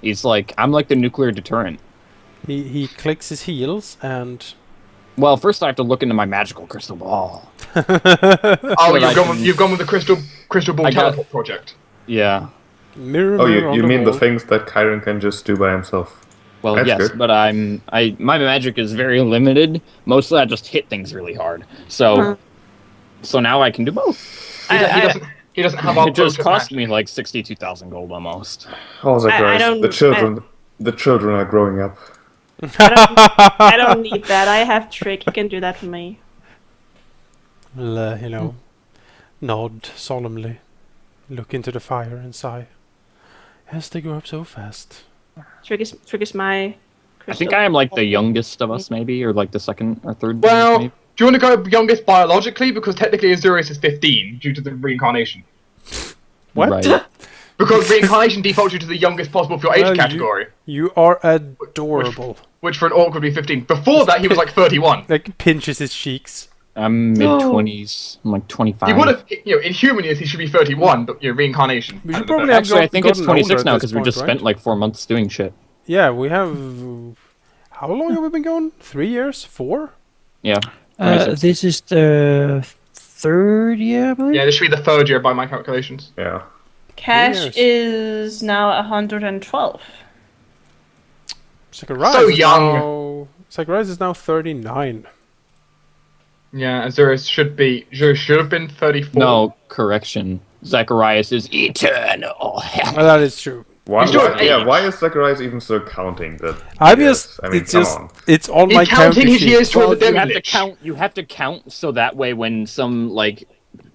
He's like, I'm like the nuclear deterrent. He clicks his heels and... Well, first I have to look into my magical crystal ball. Oh, that you've gone with the crystal ball I got- teleport project. Yeah. Mirror, Oh, mirror on you mean the wall. things that Kyron can just do by himself? Well, That's yes, good. but my magic is very limited. Mostly I just hit things really hard. So now I can do both. He doesn't have our It just potion cost magic. me like 62,000 gold almost. Oh, Zacharias, don't- the children are growing up. I don't need that. I have Trick. He can do that for me. Well, nod solemnly, look into the fire and sigh. Yes, they grow up so fast. Trick is my. I think I am like the youngest of us, maybe, or like the second or third. Well, maybe. do you want to go youngest biologically? Because technically Azurius is 15 due to the reincarnation. What? Right. Because reincarnation defaults you to the youngest possible for your age Well, category, You are adorable. which for an orc would be 15. Before that, he was like 31. Like pinches his cheeks. I'm mid-20s. I'm like 25. He would have, in human years, he should be 31, but reincarnation. We should added probably that. have Actually, I think it's gotten 26 older now at because this we just point, spent right? like 4 months doing shit. Yeah, we have... How long have we been going? 3 years? 4? Yeah. This is the 3rd year, I believe. Yeah, this should be the 3rd year by my calculations. Yeah. Cash is now 112. Zacharias So is young. now... Zacharias is now 39. Yeah, Azurius should have been 34. No, correction. Zacharias is eternal. Well, that is true. Why doing why is Zacharias even still counting that? I'm years? just... I mean, it's come just... on. It's on He's my counting counting his sheet. years Well, toward the you have to Lich. count. You have to count so that way when some like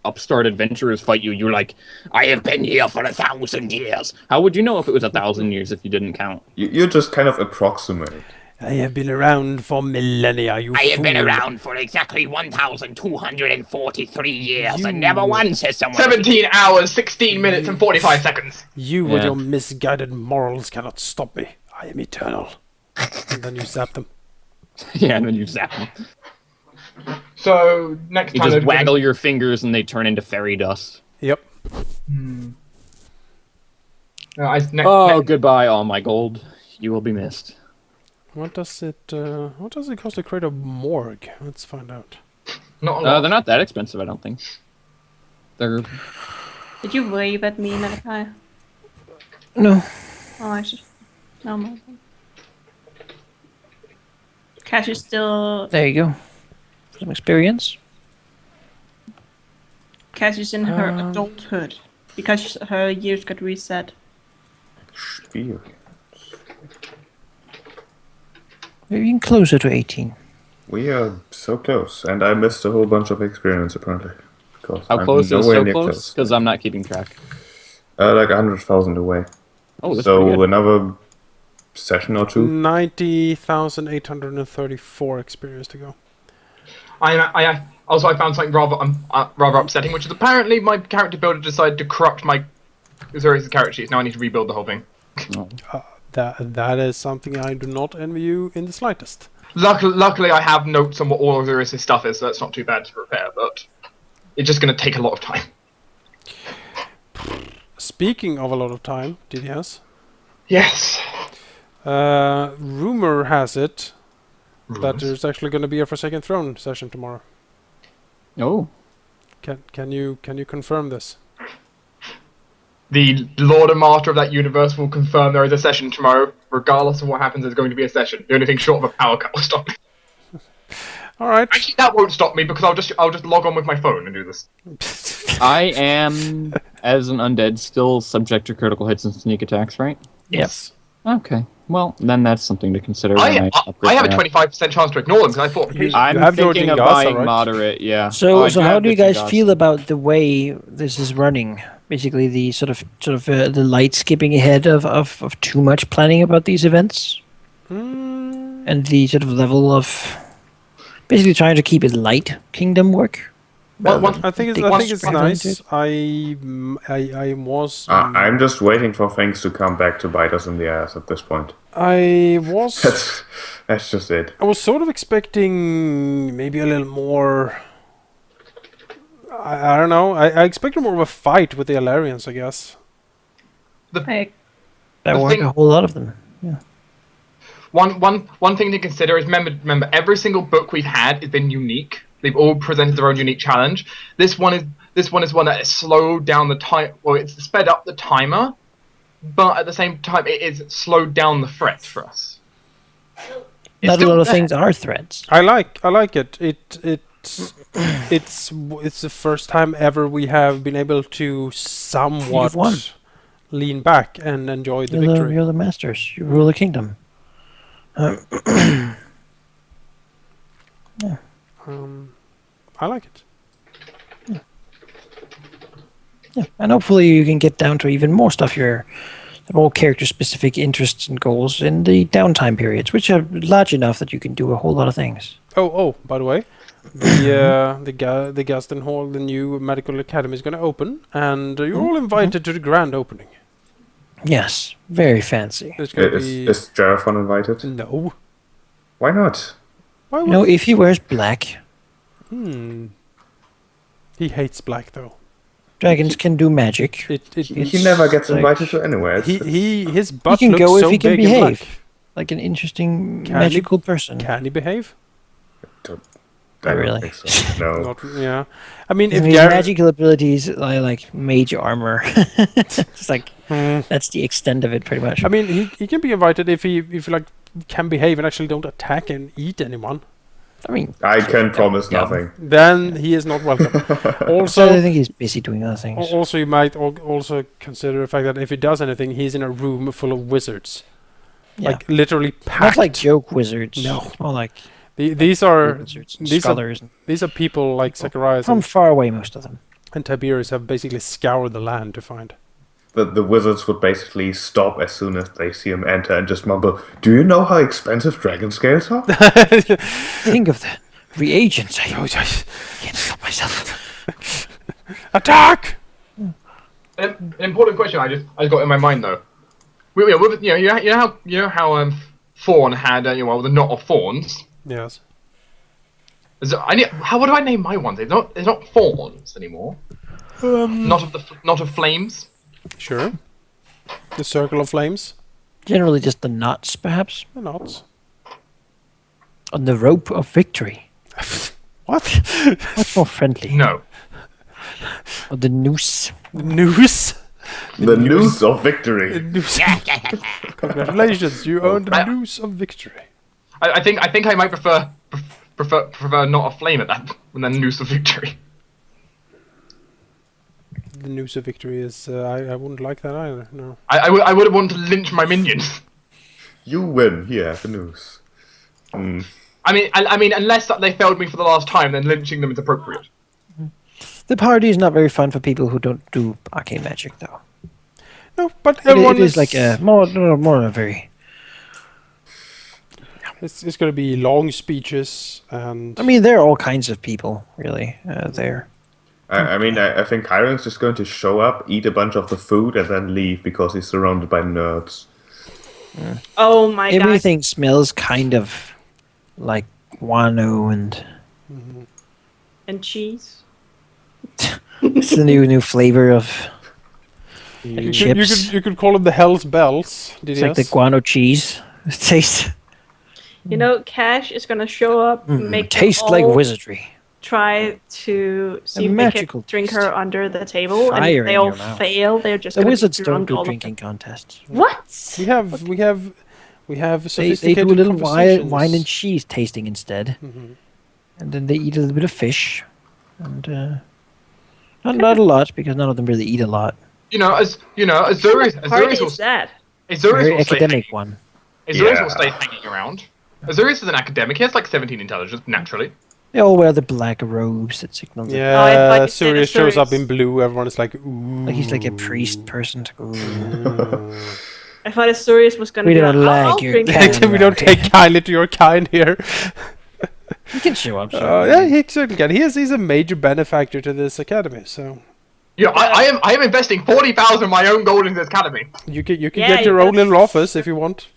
upstart adventurers fight you, you're like, I have been here for 1,000 years. How would you know if it was 1,000 years if you didn't count? You just kind of approximate. I have been around for millennia, you I have been fool. around for exactly 1,243 years, You- and never once has someone... 17 hours, 16 minutes, and 45 seconds. You with Yeah. your misguided morals cannot stop me. I am eternal. And then you zap them. Yeah, and then you zap them. So, next You time... just there's gonna- waggle your fingers and they turn into fairy dust. Yep. Goodbye, all my gold. You will be missed. What does it cost to create a morgue? Let's find out. Not a lot. They're not that expensive, I don't think. They're... Did you wave at me, Malachi? No. Oh, I should. No, my bad. Cash is still. There you go. Some experience. Cash is in her adulthood because her years got reset. Spiel. We're even closer to 18. We are so close, and I missed a whole bunch of experience apparently. Because How I'm close is nowhere so near close? Because I'm not keeping track. Like 100,000 away. Oh, that's So pretty good. another session or two. 90,834 experience to go. I found something rather upsetting, which is apparently my character builder decided to corrupt my Zacharias' character sheets. Now I need to rebuild the whole thing. Oh. That is something I do not envy you in the slightest. Luckily, I have notes on what all of Zacharias' stuff is, so that's not too bad to repair, but it's just going to take a lot of time. Speaking of a lot of time, DDS, Yes. rumor has it that Rumors? there's actually going to be a Forsaken Throne session tomorrow. Oh. Can you confirm this? The Lord and Master of that universe will confirm there is a session tomorrow. Regardless of what happens, there's going to be a session. The only thing short of a power cut will stop me. All right. Actually, that won't stop me because I'll just log on with my phone and do this. I am, as an undead, still subject to critical hits and sneak attacks, right? Yes. Okay. Well, then that's something to consider. I when upgrade have a that. 25% chance to ignore them because I thought. You I'm have your thinking of Jingasa, buying right? moderate, yeah. So, I so how have do you the guys Jingasa. feel about the way this is running? Basically, the sort of the light skipping ahead of too much planning about these events, and the sort of level of basically trying to keep it light kingdom work. I think it's Dig nice. into it. I was I'm just waiting for things to come back to bite us in the ass at this point. I was That's just it. I was sort of expecting maybe a little more. I don't know. I expected more of a fight with the Alarians, I guess. Like, There The weren't thing- a whole lot of them. One thing to consider is remember every single book we've had has been unique. They've all presented their own unique challenge. This one is one that has slowed down the time. Well, it's sped up the timer, but at the same time, it is slowed down the threat for us. It's Not a still lot of there. things are threats. I like it. It's the first time ever we have been able to somewhat You've won. lean back and enjoy the You're victory. the masters. You rule the kingdom. I like it. Yeah, and hopefully you can get down to even more stuff. Your more character-specific interests and goals in the downtime periods, which are large enough that you can do a whole lot of things. Oh, by the way, the Gaston Hall, the new medical academy, is going to open, and you're all invited to the grand opening. Yes, very fancy. There's going to be Is Jarathon invited? no. Why not? Why would You know, if he wears black, He hates black though. dragons can do magic. He never gets like- invited to anywhere. His butt can looks go if so he can big and behave. black. Like an interesting Can magical person. Can he behave? I Not don't really. think so. No. Not, yeah. I mean, if His Garrett, magical abilities are like mage armor. It's like that's the extent of it, pretty much. I mean, he can be invited if he like can behave and actually don't attack and eat anyone. I mean, I can promise Yeah. nothing. Then he is not welcome. so I Also, think he's busy doing other things. also you might also consider the fact that if he does anything, he's in a room full of wizards, Yeah. like literally Not packed. like joke wizards. No. It's more like These are wizards and these are- scholars. these are people like Zacharias From and, far away, most of them. And Tiberius have basically scoured the land to find. The wizards would basically stop as soon as they see him enter and just mumble, "Do you know how expensive dragon scales are?" Think of the reagents. I Oh, yes. can't stop myself. Attack! An important question I just got in my mind though. You know how Fawn had well the knot of thorns. Yes. What do I name my ones? It's not thorns anymore. Not of flames. Sure. The circle of flames. Generally, just the knots, perhaps. The knots. On the rope of victory. What? Much more friendly. No. Or the noose. Noose. The noose of victory. Noose. Congratulations, you earned the noose of victory. I think I might prefer not a flame at that than noose of victory. The noose of victory is. I wouldn't like that either. No. I would want to lynch my minions. You win. Here, have the noose. I mean, unless they failed me for the last time, then lynching them is appropriate. The party is not very fun for people who don't do arcane magic, though. No, but It everyone is like a more a very. It's going to be long speeches and. I mean, there are all kinds of people, really, there. I think Chiron's just going to show up, eat a bunch of the food, and then leave because he's surrounded by nerds. Oh my god. Everything smells kind of like guano and And cheese. it's the new flavor of chips. You could call them the Hell's Bells. It's like the guano cheese. It tastes You know, Cash is gonna show up, make them tastes like all wizardry. try to see if they magical can drink taste. her under the table, and Fire if they in all your mouth. fail, they're just The gonna be wizards don't drunk do all of drinking them. contests. What? We have They sophisticated do a little conversations. wine and cheese tasting instead, and then they eat a little bit of fish, and not a lot because none of them really eat a lot. Azurius Party will is that? Very academic one. Azurius will Yeah. stay hanging around. Azurius is an academic. He has like 17 intelligence naturally. They all wear the black robes that signal that Oh, I thought Yeah, you said Sirius shows up Azurius. in blue. Everyone is like, ooh. like he's like a priest person. Ooh. I thought Azurius was gonna We be don't like, I'll like your drink kind. that. We don't take kindly to your kind here. He can show up. Yeah, he certainly can. He's a major benefactor to this academy, so I am investing 40,000 of my own gold into this academy. you can Yeah, get your you own could- little office if you want.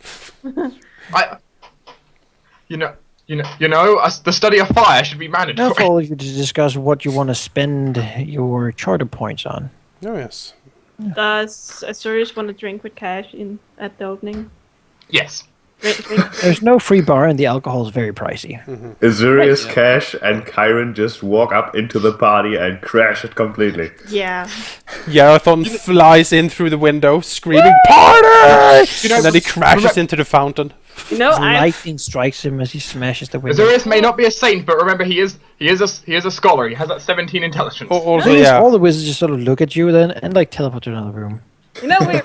The study of fire should be Now mandatory. for all of you to discuss what you want to spend your charter points on. Oh yes. Does Azurius want to drink with Cash at the opening? Yes. Drink. There's no free bar, and the alcohol is very pricey. Azurius, Cash, and Chiron just walk up into the party and crash it completely. Yeah. Yarathon flies in through the window, screaming "Party!" and then he crashes remember- into the fountain. You know, I Lightning strikes him as he smashes the window. Azurius may not be a saint, but remember he is a scholar. He has that 17 intelligence. Also, Thing is, yeah, all the wizards just sort of look at you then and like teleport to another room. you know we're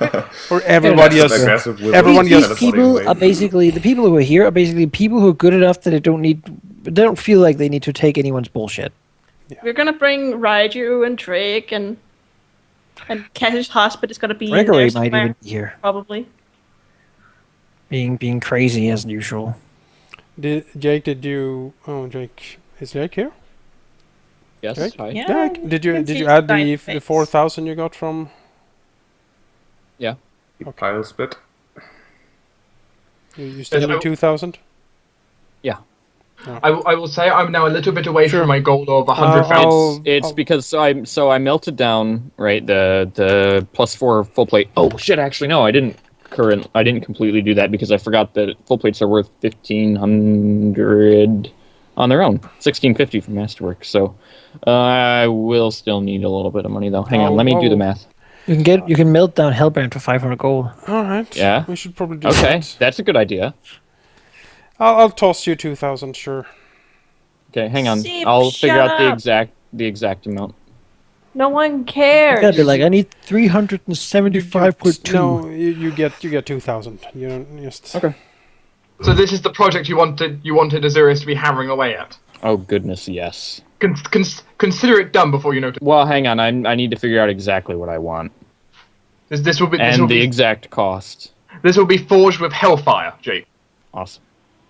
or everybody That's else. an aggressive wizard. everyone These gets- people are basically the people who are here are basically people who are good enough that they don't feel like they need to take anyone's bullshit. we're gonna bring Raiju and Drake and Cash's husband is gonna be in there Gregory might somewhere, even be here, probably. being crazy as usual. Jake, did you? Oh, Jake, is Jake here? Yes. Right? Hi. Yeah. Jake, did you can see add his the face. 4,000 you got from? Yeah. Pile spit. You still Yes, need 2,000. Yeah. I will say I'm now a little bit away Sure. from my goal of 100,000. It's because I melted down the +4 full plate. Oh shit! Actually, no, I didn't completely do that because I forgot that full plates are worth 1,500 on their own, 1,650 for masterwork. So I will still need a little bit of money though. Hang on, let me do the math. You can melt down Hellbrand for 500 gold. All right. Yeah. We should probably do Okay, that. that's a good idea. I'll toss you 2,000. Sure. Okay, hang on. Sip, I'll figure shut out up. the exact amount. No one You cares. gotta be like, I need 375.2. No, you get 2,000. You don't just. Okay. So this is the project you wanted Azurius to be hammering away at. Oh goodness, yes. consider it done before you notice. Well, hang on. I need to figure out exactly what I want This will be and the exact cost. This will be forged with hellfire, Jake. Awesome.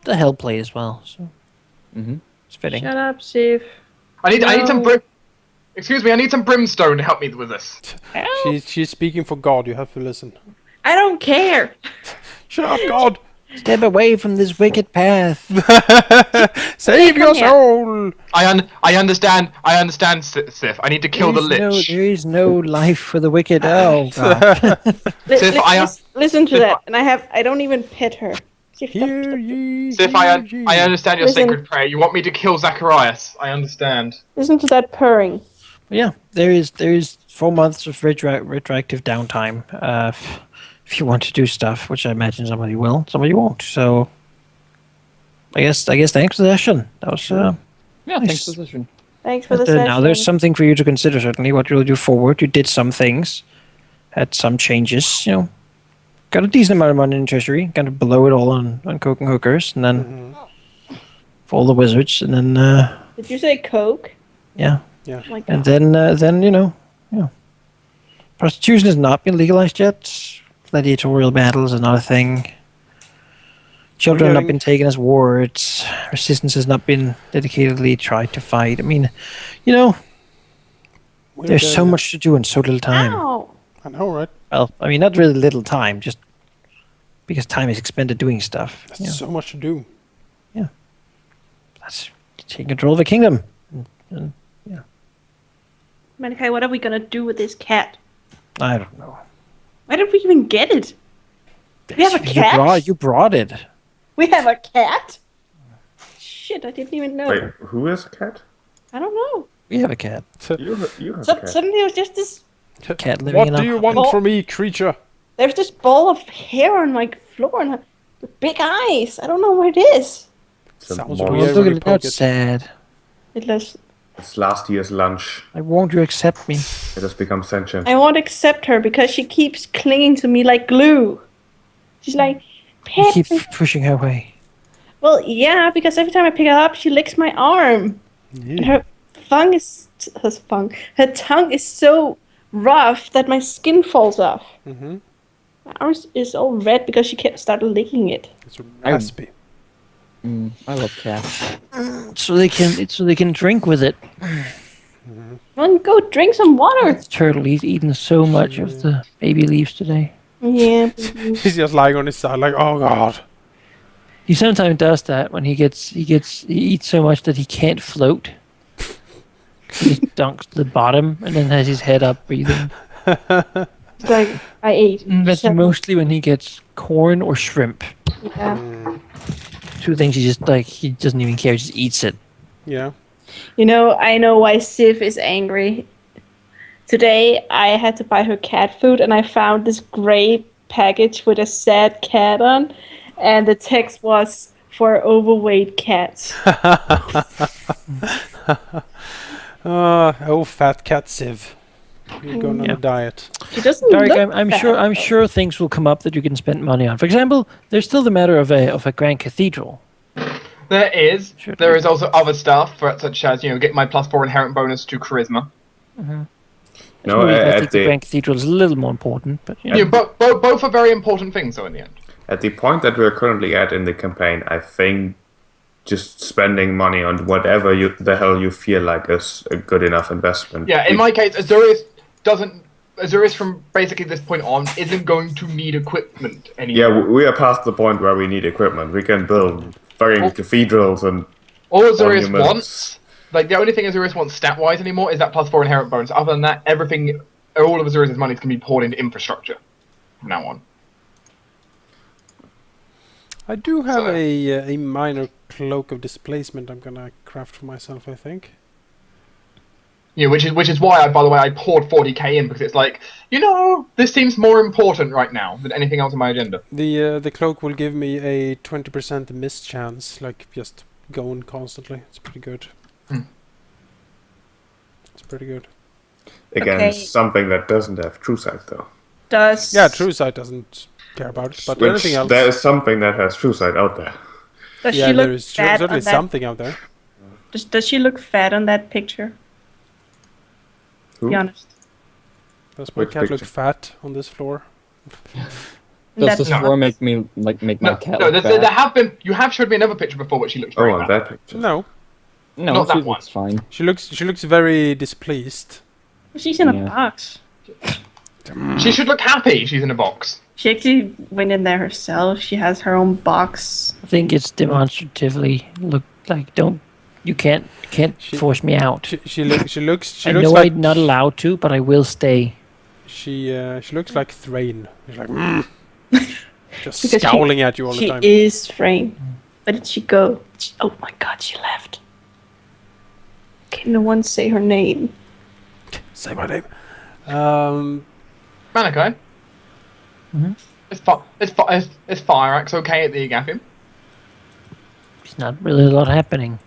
The hell play as well, so Mm-hmm. it's fitting. Shut up, Sif. I need some No. Excuse me, I need some brimstone to help me with this. She's speaking for God. You have to listen. I don't care. Shut up, God! Step away from this wicked path. Save your Come here. soul! I understand, Sif. I need to kill the lich. There is no life for the wicked. Oh, God. Sif, Listen to Sif, that, and I don't even pet her. Sif, stop, Hear stop. ye, Sif, hear ye. I understand your Listen. sacred prayer. You want me to kill Zacharias. I understand. Listen to that purring. Yeah, there is 4 months of retroactive downtime. If you want to do stuff, which I imagine somebody will, somebody won't. So, I guess thanks for the session. That was Yeah, nice. thanks for listening. Thanks for the session. Now there's something for you to consider. Certainly, what you'll do forward. You did some things, had some changes. You know, got a decent amount of money in treasury. Kind of blow it all on coke and hookers, and then for all the wizards, and then Did you say Coke? yeah. Oh my And God. then prostitution has not been legalized yet. Gladiatorial battles is not a thing. Children have not been taken as wards. Resistance has not been dedicatedly tried to fight. I mean, there's so much to do in so little time. Ow! I know, right? Well, I mean, not really little time, just because time is expended doing stuff. That's so much to do. That's taking control of the kingdom. And Malachi, what are we gonna do with this cat? I don't know. Why did we even get it? We have a cat? You brought it. We have a cat? Shit, I didn't even know. Wait, who is a cat? I don't know. We have a cat. You have a cat. Suddenly it was just this. Cat living What in do a you want Oh. from me, creature? There's this ball of hair on my floor and with big eyes. I don't know what it is. It's a Sounds monster. weird. Look when at you it. poke That's it. sad. It was. It's last year's lunch. I won't you accept me? It has become sentient. I won't accept her because she keeps clinging to me like glue. She's like, You pet keep me. pushing her away. Well, yeah, because every time I pick her up, she licks my arm. And Yeah. her her tongue is so rough that my skin falls off. Mm-hmm. My arm is all red because she can't start licking it. It's raspy. I love cats. So they can drink with it. Well, go drink some water. The turtle, he's eaten so much of the baby leaves today. Yeah. He's just lying on his side, like, oh God. He sometimes does that when he eats so much that he can't float. He just dunks to the bottom and then has his head up breathing. It's like, I ate. That's seven- mostly when he gets corn or shrimp. Yeah. Two things he doesn't even care, he just eats it. Yeah. You know, I know why Sif is angry. Today, I had to buy her cat food, and I found this gray package with a sad cat on, and the text was for overweight cats. Oh, fat cat Civ. You're going on Yeah. a diet. She doesn't Derek, look I'm fat. sure things will come up that you can spend money on. For example, there's still the matter of a grand cathedral. There is. Sure. There is also other stuff, such as get my +4 inherent bonus to charisma. No, I at think the the grand cathedral is a little more important, but Both are very important things, though, in the end. at the point that we're currently at in the campaign, I think just spending money on whatever the hell you feel like is a good enough investment. Yeah, in my case, Azurius from basically this point on isn't going to need equipment anymore. Yeah, we are past the point where we need equipment. We can build fucking cathedrals and All Azurius monuments. wants, the only thing Azurius wants stat-wise anymore is that +4 inherent bonus. Other than that, all of Azurius' money can be poured into infrastructure from now on. I do have So- a minor cloak of displacement I'm gonna craft for myself, I think. Yeah, which is why by the way, I poured 40k in, because it's like, this seems more important right now than anything else on my agenda. The cloak will give me a 20% miss chance, like just going constantly. It's pretty good. It's pretty good. again, Okay. something that doesn't have true sight though. Does Yeah, True Sight doesn't care about it, but Which anything else. there is something that has true sight out there. Does Yeah, she there look is bad certainly on that? something out there. Does she look fat on that picture? Who? Be honest. Does my Which cat look picture? fat on this floor? Does That- this No. floor make me make my No, cat no. look There fat? have been. You have showed me another picture before, where she looks Oh, very on fat. that picture. No, No, Not she that looks fine. she looks very displeased. She's in Yeah. a box. She should look happy. She's in a box. She actually went in there herself. She has her own box. I think it's demonstratively look like you can't She- force me out. She looks I know like I'm not allowed to, but I will stay. she looks like Thrain. She's like just Because scowling at you all the She time. is Frame. Where did she go? Oh my god, she left. Can no one say her name? Say my name. Malachi. Mhm. Is Fire Axe okay at the Agapium? There's not really a lot happening.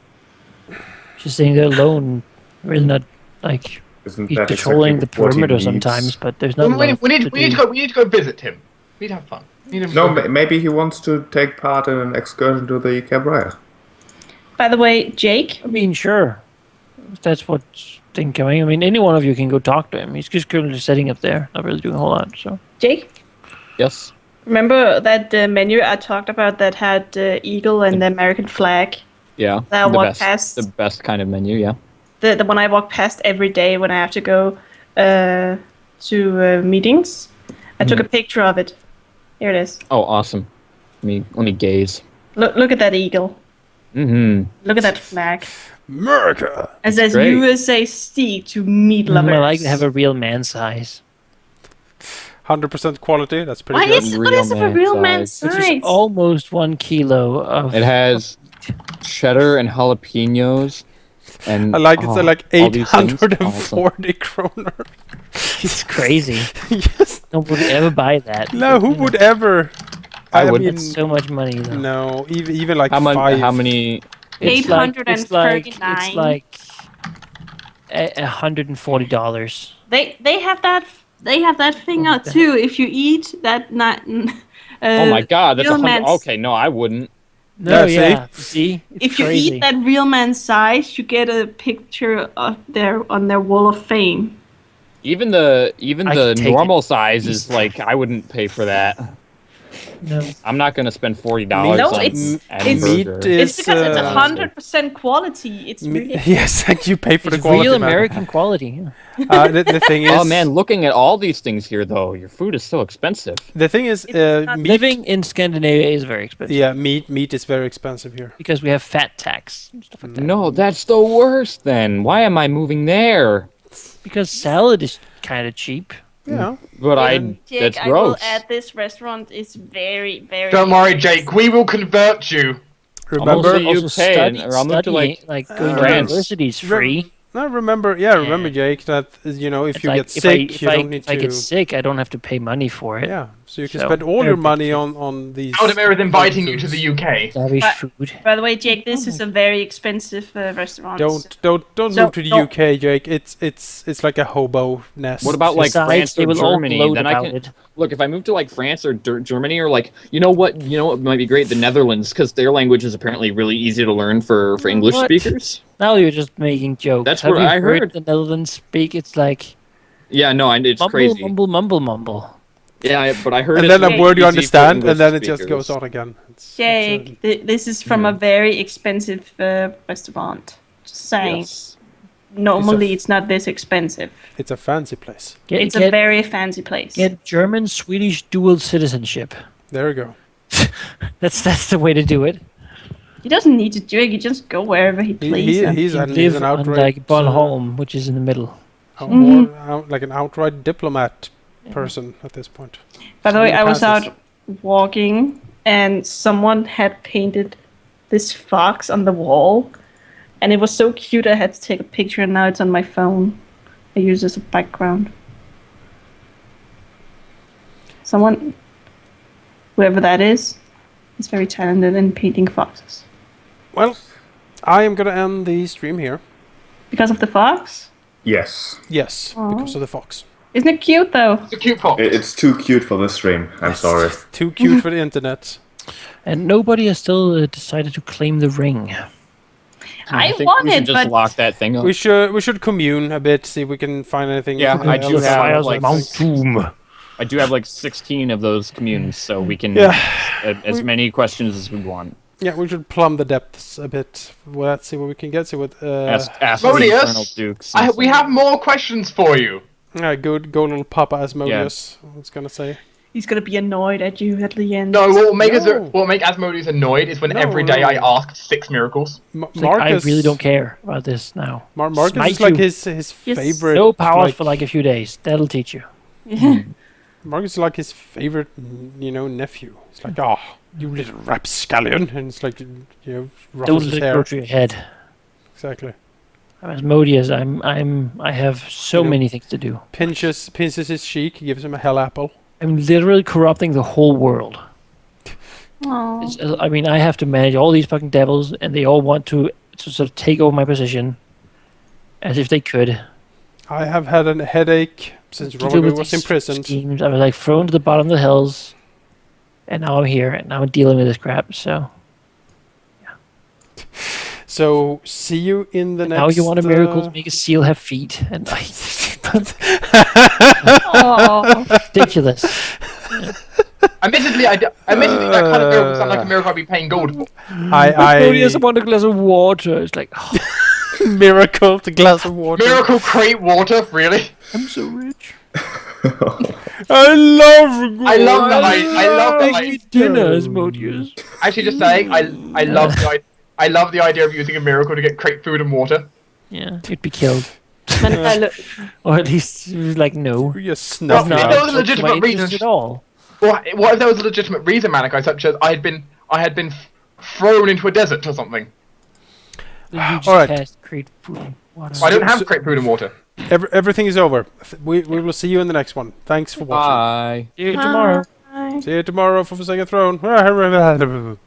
She's sitting there alone, really not like Isn't he's that patrolling exactly the what he perimeter needs? sometimes, but there's not. We a lot need to to do. go. We need to go visit him. We'd have fun. We need him No, to go- maybe he wants to take part in an excursion to the Cabrera. By the way, Jake, I mean, sure, if that's what's been going. I mean, any one of you can go talk to him. He's just currently sitting up there, not really doing a whole lot. So Jake, Yes. remember that menu I talked about that had the eagle and the American flag? Yeah. That the walk best. past- The best kind of menu. Yeah. The one I walk past every day when I have to go to meetings. I took a picture of it. Here it is. Oh, awesome. Let me gaze. Look at that eagle. Mm-hmm. Look at that flag. America. It says great. USA Steak to meat lovers. I like to have a real man size. 100% quality. That's pretty Why good. is Real what is it for man real man size. Which is size? almost 1 kilo of. It has cheddar and jalapenos, and I like it's like all these things. 840 kroner. It's crazy. Yes. Nobody ever buy that. No, who would ever? I would. mean, That's so much money, though. no, even like How many? five. How many? It's like it's $839. like $140. They have that. They have that thing out too. If you eat that not. Oh my God, that's real 100. man's- Okay, no, I wouldn't. No, Yeah, yeah. See, it's If you crazy. eat that real man size, you get a picture of their on their wall of fame. Even the I the take normal size is like I wouldn't pay for that. No. I'm not gonna spend $40 No, on it's- any meat burger. It's because it's uh, 100% quality. It's really. Yes, like you pay for the It's quality. real man. American quality. Yeah. The thing is, Oh man, looking at all these things here though, your food is so expensive. the thing is, It's not meat. Living in Scandinavia is very expensive Yeah, meat is very expensive here. because we have fat tax and stuff like that. No, that's the worst then. Why am I moving there? Because salad is kind of cheap. Yeah. But Jake, that's I will gross. add this restaurant is very, very. Don't worry, Jake. We will convert you. Remember? Also, you pay, or I'll move to, studying, like, going to France. university is free. No, remember, remember, Jake, that if It's you like, get sick, you don't need if I to. get sick, I don't have to pay money for it. Yeah, so you can So, spend all very your big money thing. on these. Halldamir is inviting you to foods. the UK. Lavish But- food. By the way, Jake, this is a very expensive restaurant. Don't So, move to the no. UK, Jake. It's like a hobo nest. What about like Besides, France they or will all Germany? gloat Then I about can it. look if I move to like France or Germany or like you know what might be great, the Netherlands, because their language is apparently really easy to learn for English What? speakers. Now you're just making jokes. That's Have what you I heard. the Netherlands speak? It's like Yeah, no, it's mumble, crazy. mumble. Yeah, but I heard And it's then a really word you easy for understand, English and then it just speakers. goes on again. Jake, this is from a very expensive restaurant. Just saying. Yes. Normally, it's not this expensive. It's a fancy place. It's a very fancy place. get German Swedish dual citizenship. There you go. That's the way to do it. He doesn't need to do it. He just go wherever he pleases. He's You an live on outright like Bornholm, which is in the middle. like an outright diplomat person at this point. By the way, I was Passes. out walking and someone had painted this fox on the wall. And it was so cute I had to take a picture and now it's on my phone. I use it as a background. Someone, whoever that is very talented in painting foxes. Well, I am gonna end the stream here. Because of the fox? Yes. Yes, Aw. because of the fox. Isn't it cute though? It's a cute fox. It's too cute for this stream. I'm sorry. Too cute for the internet. And nobody has still decided to claim the ring. I think want we should it, just but lock that thing up. We should commune a bit, see if we can find anything. Yeah, I do else. have, Fires like, Mount Doom. I do have like 16 of those communes, so we can Yeah. as many questions as we want. Yeah, we should plumb the depths a bit. Let's see what we can get. See what. Ask the Modius, Infernal Dukes. and we stuff. have more questions for you. Good, go little Papa Asmodeus. I was gonna say. he's gonna be annoyed at you at the end. No, what will make No. what will make Asmodeus annoyed is when No, every day no. I ask 6 miracles. It's like, I really don't care about this now. Marcus Smite is like you. his Yes. favorite. No powers like, for like a few days. That'll teach you. Marcus is like his favorite, nephew. It's like, oh, you little rapscallion, and it's like, Don't ruffles his let it hair. go to your head. Exactly. I'm Asmodeus. I have so You know- many things to do. Pinches his cheek, gives him a hell apple. I'm literally corrupting the whole world. Aw. I mean, I have to manage all these fucking devils, and they all want to sort of take over my position, as if they could. I have had a headache since To deal Robert with was these imprisoned. schemes. I was like thrown to the bottom of the hills, and now I'm here, and now I'm dealing with this crap. So So, see you in the next. now you want a miracle to make a seal have feet, and Aw. ridiculous. Admittedly, admittedly, that kind of miracle sounds like a miracle I'd be paying gold for. Asmodeus, I want a glass of water. It's like, oh, miracle to glass of water. Miracle crate water, really? I'm so rich. I love. I love that. I love that. Make me dinner, Asmodeus. Actually, just saying, I love the idea of using a miracle to get crate food and water. Yeah, you'd be killed, Men, I look. or at least it was like no. You Well, snuff if not there was a my legitimate reason, interest at all. what if there was a legitimate reason, Malachi, such as I had been thrown into a desert or something? Then you just Alright. cast create food and water. I don't have crate food and water. Everything is over. We will see you in the next one. Thanks for watching. Bye. See you tomorrow. Bye. See you tomorrow for Forsaken Throne.